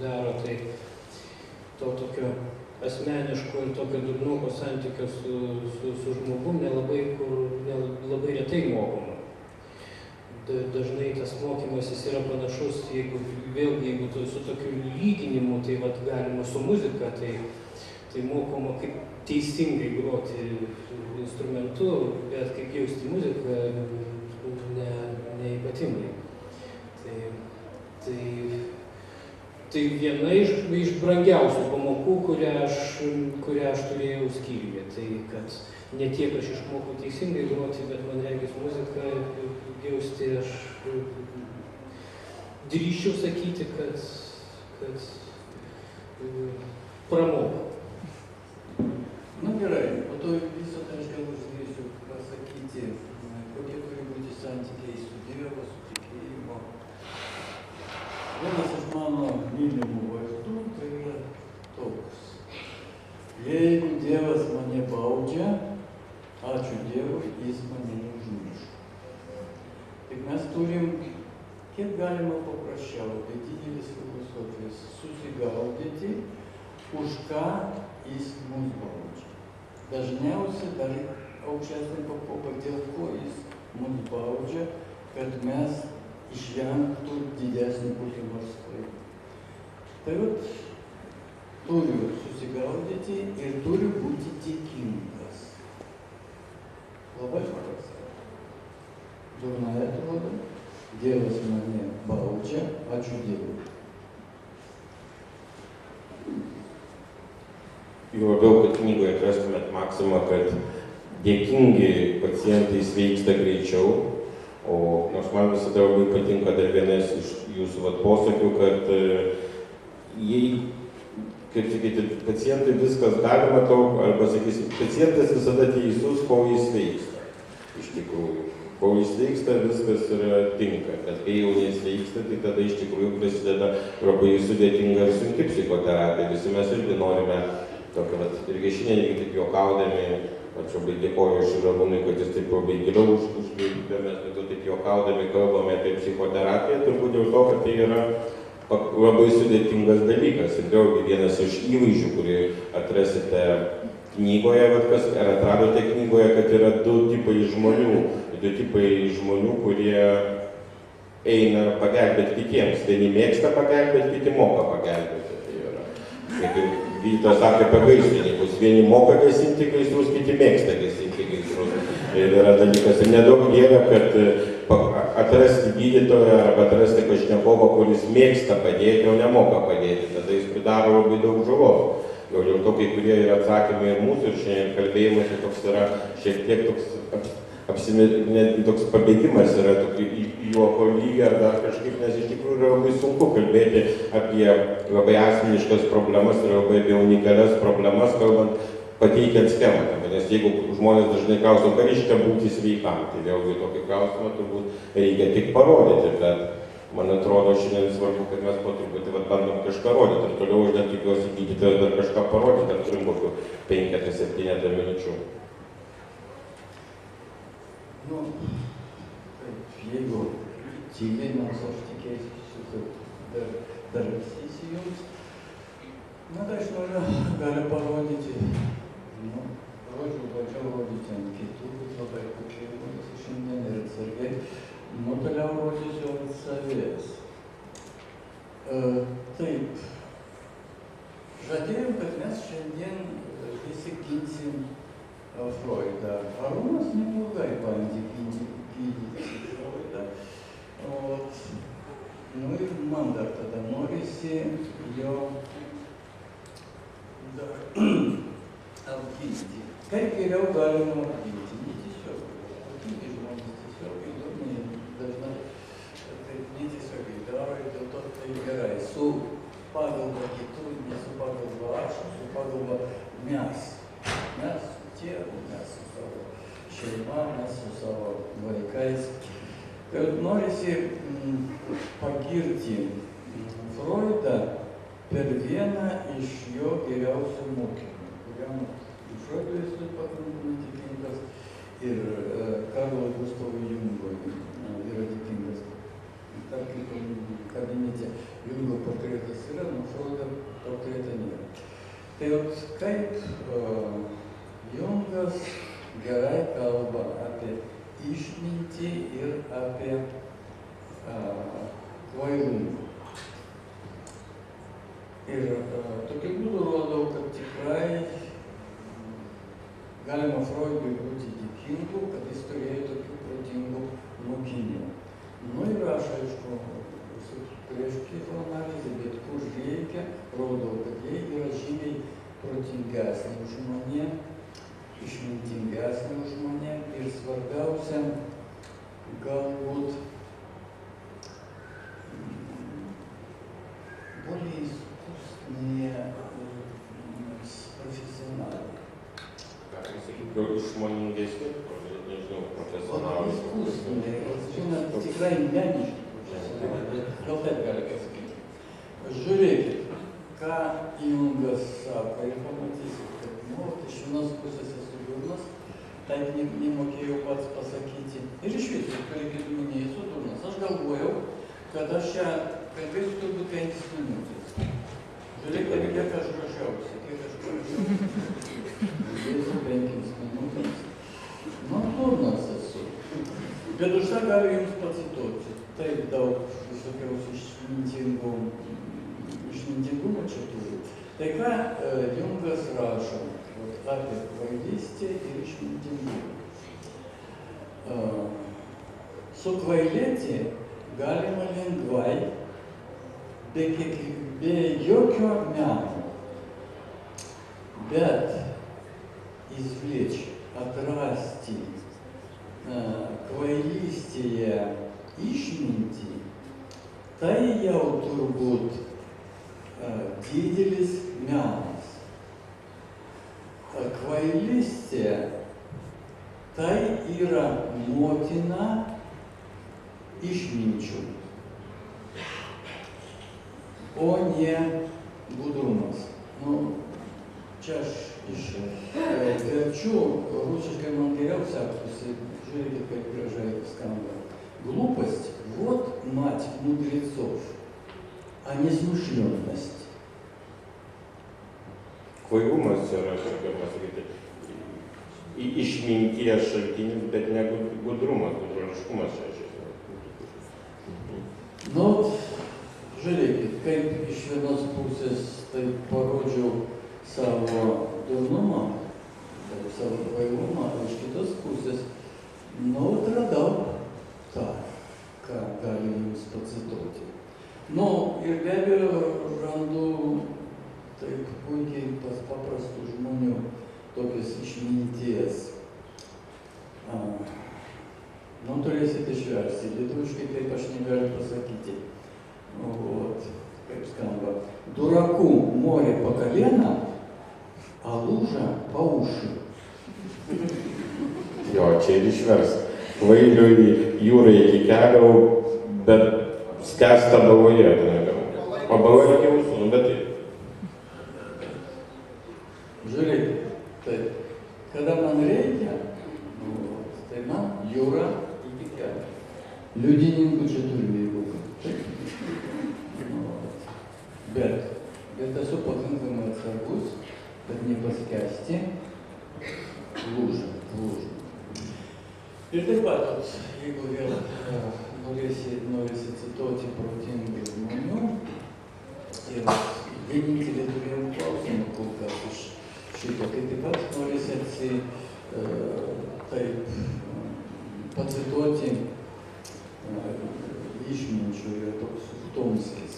daro, tai to tokio asmeniško ir tokio durnoko santykio su žmogum labai retai mokoma. Dažnai tas mokymasis yra panašus, jeigu su tokiu lyginimu, tai vat galima su muzika, tai mokoma kaip teisingai groti instrumentu, bet kaip jausti muziką ne ypatingai. Tai viena iš brangiausių pamokų, kurią aš turėjau skyriuje. Tai kad ne tiek aš išmokau teisingai groti, bet man regis muziką jausti aš drįsčiau sakyti, kad pramokau. Na gerai, po to visą tai aš gal uždėsiu pasakyti, kokie turi būti santykiai su Dievu, su tikėjimu. Vienas iš mano mylimų vaizdų tai yra toks. Jeigu Dievas mane baudžia, ačiū Dievui, jis mane neužmiršo. Tik mes turim, kiek galima paprasčiau, be didelės filosofijos, susigaudyti, už ką jis mus baudžia. Dažniausiai dar aukštesnė pakopa, dėl ko jis mus baudžia, kad mes išvengtų didesnį kokį nors klaidą. Tai vat, turiu susigaudyti ir turiu būti tikingas. Labai paprastai. Durnai atrodo, Dievas mane baudžia, ačiū Dievui. Jau labiau, kad knygoje atrastumėt maksimą, kad dėkingi pacientai sveiksta greičiau. O nors man visada labai patinka dar vienas iš jūsų posakių, kad jei, kaip sakyti, pacientui viskas galima daug, arba sakysim, pacientas visada teisus, kol jis sveiksta. Iš tikrųjų, kol jis sveiksta, viskas yra tinka, bet kai jau nesveiksta, tai tada iš tikrųjų prasideda labai sudėtinga ir sunki psichoterapija. Visi mes irgi norime tokio, irgi šiandien irgi taip juokaudami. Aš labai dėkoju Šarūnui, kad jis taip labai giliau užgirdo, mes taip juokaudami kalbame apie psichoterapiją, turbūt dėl to, kad tai yra labai sudėtingas dalykas. Ir vėlgi vienas iš įvaizdžių, kurį atrasite knygoje, kas atradote knygoje, kad yra du tipai žmonių, kurie eina pagelbėti kitiems. Vieni mėgsta pagelbėti, kiti moka pagelbėti. Tai yra, kaip ir gydytojas sakė apie gaisrininkus, vieni moka gesinti gaisrus, kiti mėgsta gesinti gaisrus. Ir yra dalykas, ir nedaug dievė, kad atrasti gydytoją arba atrasti pašnekovą, kuris mėgsta padėti, o nemoka padėti. Tada jis pridaro labai daug žalos. Jau dėl to, kai kurie yra atsakymai ir mūsų, ir šiandien kalbėjimas toks yra šiek tiek toks pabėgimas yra į juoko lygį ar dar kažkaip, nes iš tikrųjų yra labai sunku kalbėti apie labai asmeniškas problemas ir labai apie unikalias problemas, kalbant, pateikiant schemą. Nes jeigu žmonės dažnai klauso, ką reiškia būti sveikam, tai vėlgi tokį klausimą turbūt reikia tik parodyti, bet man atrodo šiandien svarbu, kad mes po truputį bandom kažką rodyti. Ir toliau aš dar tikiuosi gydytojas dar kažką parodyti, dar turim kokių 5-7 minučių. Nu, jeigu tyliai, nors aš tikėsiu, kad dar įsijungs, na, tai aš galiu parodyti, bandžiau rodyti ant kitų, bet labai kokie rodyti šiandien ir atsargiai, toliau rodysiu ant savęs. Taip, žadėjom, kad mes šiandien visi ginsim Freudą. Arūnas neblogai bandė gydyti Freudą. Nu ir man dar tada norisi jo dar apginti. Kaip geriau galima apginti? Tiesiog. Apginti žmonės tiesiog įdomiai, dažnai taip netiesiogiai daro ir dėl to tai gerai. Su pagalba kitų, ne su pagalba aš, su pagalba mes. Mes su tėvu, mes su savo šeima, mes su savo vaikais. Ir norisi pagirti Freudą per vieną iš jo geriausių mokymų, kuriam Freudui esu pakankamai dėkingas ir Karlo Gustavui Jungui yra dėkingas. Tarkim, kabinete Jungo portretas yra, nuo Freudo portretą nėra. Tai kaip Jungas gerai kalba apie išmintį ir apie kvailumą. Ir tokiu būdu rodau, kad tikrai galima Freudui būti dėkingu, kad jis turėjo tokių protingų mokinių. Nu ir aš, aišku, prieš psichoanalizę, bet kur reikia, rodau, kad jie yra žymiai protingesni už mane, išmintingesni už mane ir svarbiausia, galbūt более искусные профессионалы. Как вы сказали, išmoningesni, nežinau, profesionalai. Искусные, žinot, tikrai meniški profesionalai. Gal taip gali pasakyti. Žiūrėkit, ką Jungas sako ir pamatysit, kad, iš vienos pusės esu durnas, taip nemokėjau pats pasakyti. Ir iš viso, palikit mane, esu durnas. Aš galvojau, kad aš čia kalbėsiu turbūt 5 minutės. Žiūrėkit, kiek aš gražiausiai. Kalbėsiu 5 minutės. Nu, durnas esu. Bet už tą galiu jums pacituoti. Taip daug visokiausių išmintingumo čia turiu. Tai ką Jungas rašo apie kvailystę ir išmintingumą. Sukvailėti galima lengvai, be jokio meno, bet izvleči, atrasti kvailystėje išmintį, tai jau turbūt didelis menas. Kvailystė tai yra motina išminčių, o ne gudrumas. Nu, čia aš verčiu, rusiškai man geriau sekasi, žiūrėkit, kaip gražiai skamba. Глупость – вот мать мудрецов, а не смышленность. Kvailumas yra, kaip galima sakyti, išminties šaltinis, bet ne gudrumas, gudruoliškumas čia iš esmės. Nu, žiūrėkit, kaip iš vienos pusės taip parodžiau savo durnumą, savo kvailumą, o iš kitos pusės, nu, atradau tą, ką gali jums pacituoti. Nu, ir be abejo, randu taip puikiai pas paprastų žmonių tokios išminties. Nu, turėsit išversti. Lietuviškai taip aš negaliu pasakyti. Вот, kaip skamba. Дураку море по колено, а лужа по уши. Jo, čia ir išvers. Kvailiui jūra iki kelio, bet skęsta baloje. O baloje iki ausų, nu bet tai. Žiūrėkit, taip, kada man reikia, tai man jūra iki kelio. Liudininkų čia turiu, jeigu. Bet esu pakankamai atsargus, kad nepaskęsti lūžą. Ir taip pat, jeigu vėl norisi cituoti protingų žmonių, ir vienintelį turėjom klausą, šito, tai taip pat norisi pacituoti išminčių ir toks Tomskis.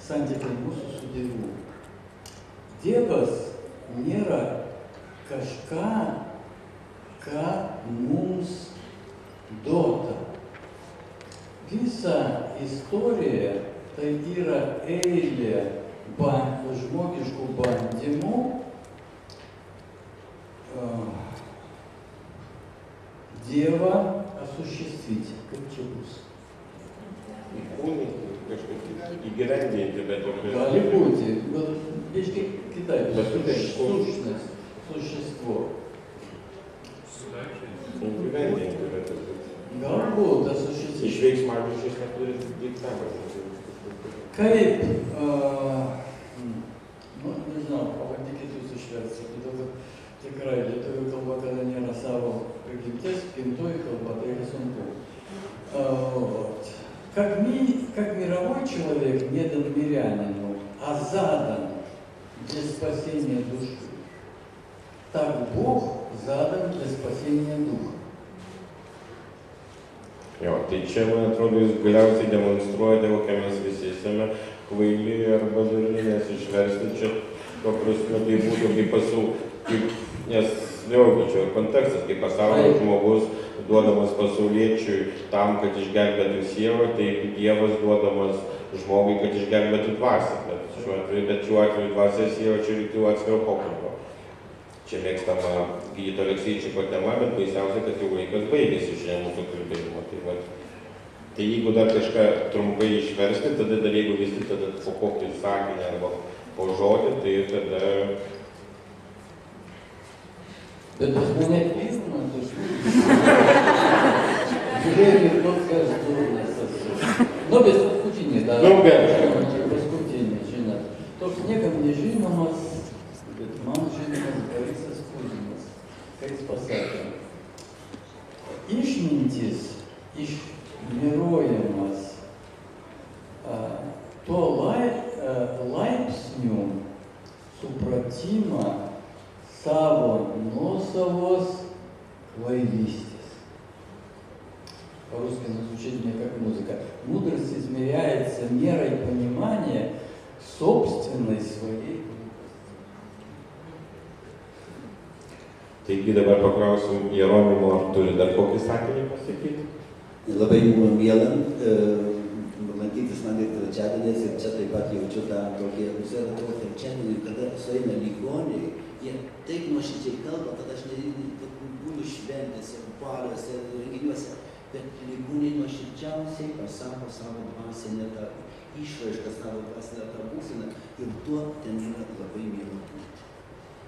Santykiai mūsų su Dievu. Dievas nėra kažką, ką mums duota. Visa istorija tai yra eilė žmogiškų bandymų Dievą осуществить. Kaip čia bus? Įkūnyti, kažkaip įgyvendinti, bet Gali būti, bet biškai kitaip. Сущность. Существо. Įgyvendinti, bet Galbūt осуществить. iš veiksmažodžių šis neturi diktavas. Kaip, nežinau, pabandykit jūs išversti, todėl kad tikrai lietuvių kalba, kada nėra savo prigimties, gimtoji kalба, tai yra sunku. Как мировой человек не дан мирянину, а задан для спасения души, так Бог задан для спасения духа. Jo, tai čia, man atrodo, jūs galiausiai demonstruojate, kokie mes visi esame kvaili arba durni, nes išversti čia, paprasme, tai būtų kaip nes vėlgi čia kontekstas, kaip pasaulio žmogus duodamas pasauliečiui tam, kad išgelbėtų sielą, tai Dievas duodamas žmogui, kad išgelbėtų dvasią. Bet šiuo atveju dvasia siela čia reiktų atskiro pokalbio. Čia mėgstama gydytojo Alekseičiko tema, bet baisiausia, kad jau laikas baigėsi šiandien mūsų kalbėjimo. Tai jeigu dar kažką trumpai išversti, tada dar jeigu vis tik tada po kokį sakinį arba po žodį, tai tada... Bet pas mane pirma, žiūrėkit, toks kas durnas esu. Nu, bet paskutinį dar. Paskutinį, žinot. Toks niekam nežinomas, bet man žinomas Borisas Kuzinas. Ką jis pasakė? Išmintis, išmiruojamas to laipsnių supratimą саво носовос квайлистис. По-русски звучит мне как музыка. Мудрость измеряется мерой понимания собственной своей. Taigi dabar paklausim Jeronimo, ar turi dar kokį sakinį pasakyti? Labai miela lankytis man ir trečiadieniais ir čia taip pat jaučiu tą tokį atmosferą, trečiadienį, kada sueina ligoniai, jie taip nuoširdžiai kalba, kad aš būnu šventėse, paliuose, renginiuose, bet ligoniai nuoširdžiausiai pasako savo dvasinę tą išraišką, savo dvasinę tą būseną ir tuo ten yra labai miela būti.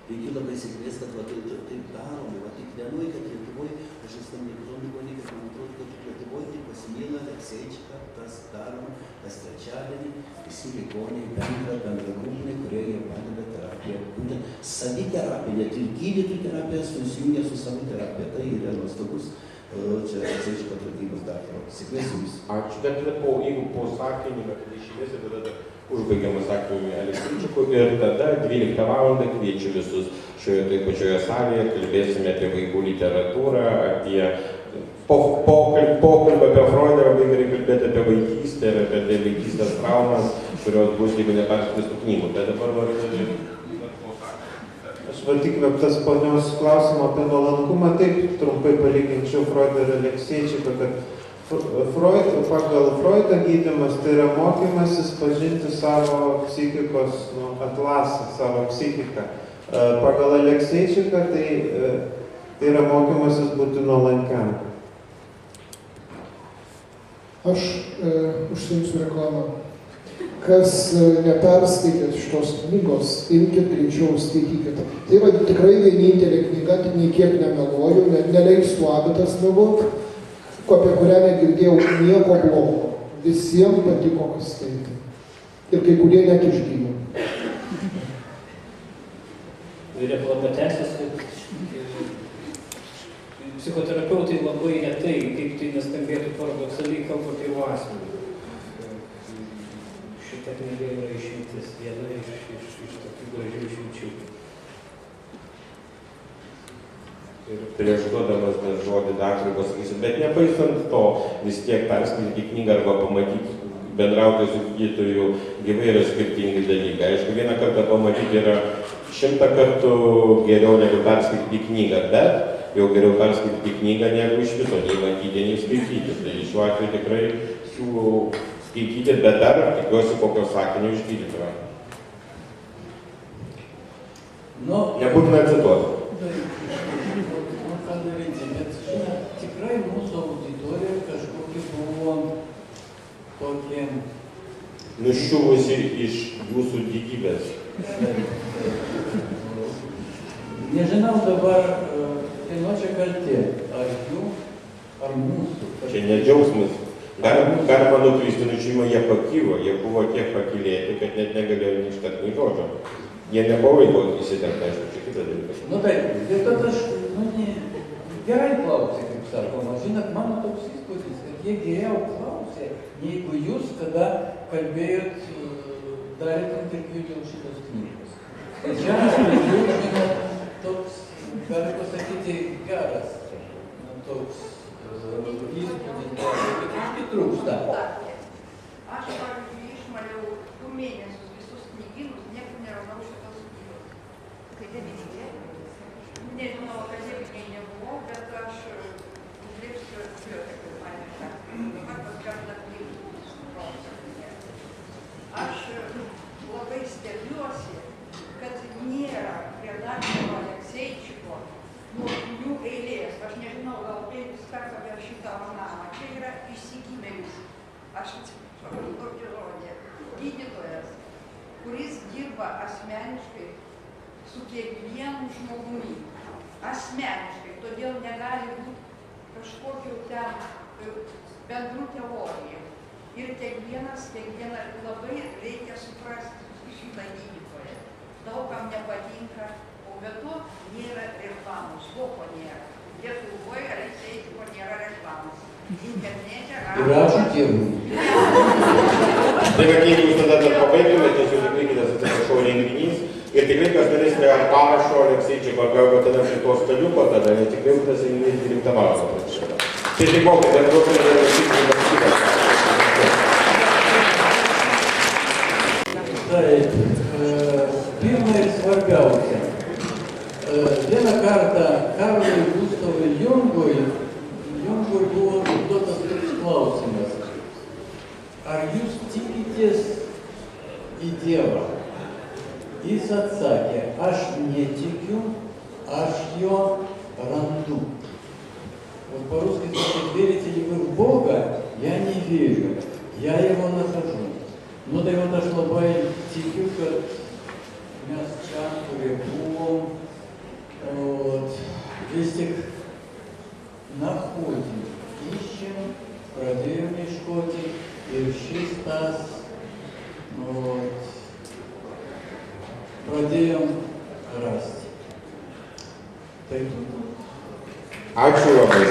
Reikia labai sėkmės, kad taip darome, tik vienoj, kad Lietuvoj, aš esu nežinau ligonį, kad man atrodo, kad Lietuvoj tik pasimyla Alekseičika, tas daroma, kas trečiadienį, visi ligoniai bendragrūminiai, kurie jie padeda terapiją. Būtent saviterapija, net ir gydytojų terapija susijungia su savo terapija. Tai yra nuostabus čia Alekseičiko atradimos daktaro. Sėkmės jums. Ačiū, bet jeigu po sakinį, kad išėmėsi, tada užbaigiamas sakiniu Alekseičiku ir tada 12 valandą kviečiu visus šioje pačioje salėje, kalbėsime apie vaikų literatūrą, apie pokalbą apie Freudą, labai gerai kalbėti apie vaikystę ir apie vaikystės traumas, kurios bus, jeigu neperskristų knygų. Tai dabar noriu Aš įkvėptas ponios klausimą apie nuolankumą, taip trumpai palyginčiau Freudą ir Alekseičiką, kad pagal Freudą gydymas tai yra mokymasis pažinti savo psichikos atlasą, savo psichiką. Pagal Alekseičiką tai yra mokymasis būti nuolankiam. Aš užsiimsiu reklamą. Kas neperskaitėt šitos knygos, imkit greičiau skaitykit. Tai yra tikrai vienintelė knyga, tik nei kiek nemeluoju, neleisiu abitas meluoti, apie kurią negirdėjau nieko blogo. Visiems patiko, kas skaitė. Ir kai kurie net išgyjo. Reklama tęsiasi. Psichoterapeutai labai retai, kaip tai neskambėtų paradoksaliai, kalba apie asmenį. šita knyga yra išimtis, viena iš tokių gražių išimčių. Ir prieš duodamas dar žodį daktarui pasakysiu, bet nepaisant to, vis tiek perskaityti knygą arba pamatyti, bendrauti su gydytoju gyvai yra skirtingi dalykai. Aišku, vieną kartą pamatyti yra 100 kartų geriau negu perskaityti knygą, bet jau geriau perskaityti knygą negu iš viso nei matyti, nei skaityti. Tai šiuo atveju tikrai siūlau skaityti, bet dar tikiuosi kokio sakinio iš gydytojo. Nebūtina cituoti. Ką daryti, bet žinot, tikrai mūsų auditorija kažkokia buvo tokie... Nuščiuvusi iš jūsų didybės. Nežinau dabar, kieno čia kaltė, ar jų, ar mūsų. Čia ne džiaugsmas. Galima nuklysti, nužymą jie pakilo, jie buvo tiek pakilėti, kad net negalėjo neištarti nei žodžio. Jie nebuvo įsitempę, aišku, čia kitas dalykas. Nu taip, bet kad aš, gerai klausė, kaip sakoma. Žinot, mano toks įspūdis, kad jie geriau klausė, neigu jūs, kada kalbėjot, darėt interviu dėl šitos knygos. Tai čia, žinot, toks, galiu pasakyti, geras, toks įspūdis, bet kažkaip trūksta. Aš, pavyzdžiui, išmaliau 2 mėnesius visus knygynus, niekur neradau šitos knygos. Tai devinė. Nežinau, akademikai nebuvau, bet aš užlipsiu bibliotekų mane tą. Dabar paskelbta knygų. Aš labai stebiuosi, kad nėra prie daktaro Alekseičiko mokinių eilės. Aš nežinau, gal 5 kartų apie šitą romaną. Čia yra įsigimėlis. Aš atsiprašau tokį žodį. Gydytojas, kuris dirba asmeniškai su kiekvienu žmogumi. Asmeniškai, todėl negali būti kažkokių ten bendrų teorijų. Ir kiekvieną labai reikia suprasti šitą gydytoją. Daugam nepatinka, o be to nėra reklamos, voko nėra. Lietuvoje Alekseičiko nėra reklamos. Internete Ir ačiū Dievui. Tai kad jeigu jūs tada dar pabaigtumėte, jūs tikrai kitas atsiprašau renginys. Ir tikrai, kas darysite ar parašo Alekseičiko, ar gal tada prie to staliuko, tada nes tikrai tas renginys 9 valandą. Tai tik mokė, dar duokime dar Alekseičiko. Taip, pirma ir svarbiausia. Vieną kartą Karlui Gustavui Jungui buvo užduotas toks klausimas. Ar jūs tikitės į Dievą? Jis atsakė, aš netikiu, aš jo randu. Вот по-русски сказать, верите ли вы в Бога? Я не верю, я его нахожу. Ну tai вот aš labai tikiu, kad mes čia, kurie buvom, vis tik находим, ищем, pradėjom ieškoti ir šis tas, pradėjom rasti. Tai Ačiū labai.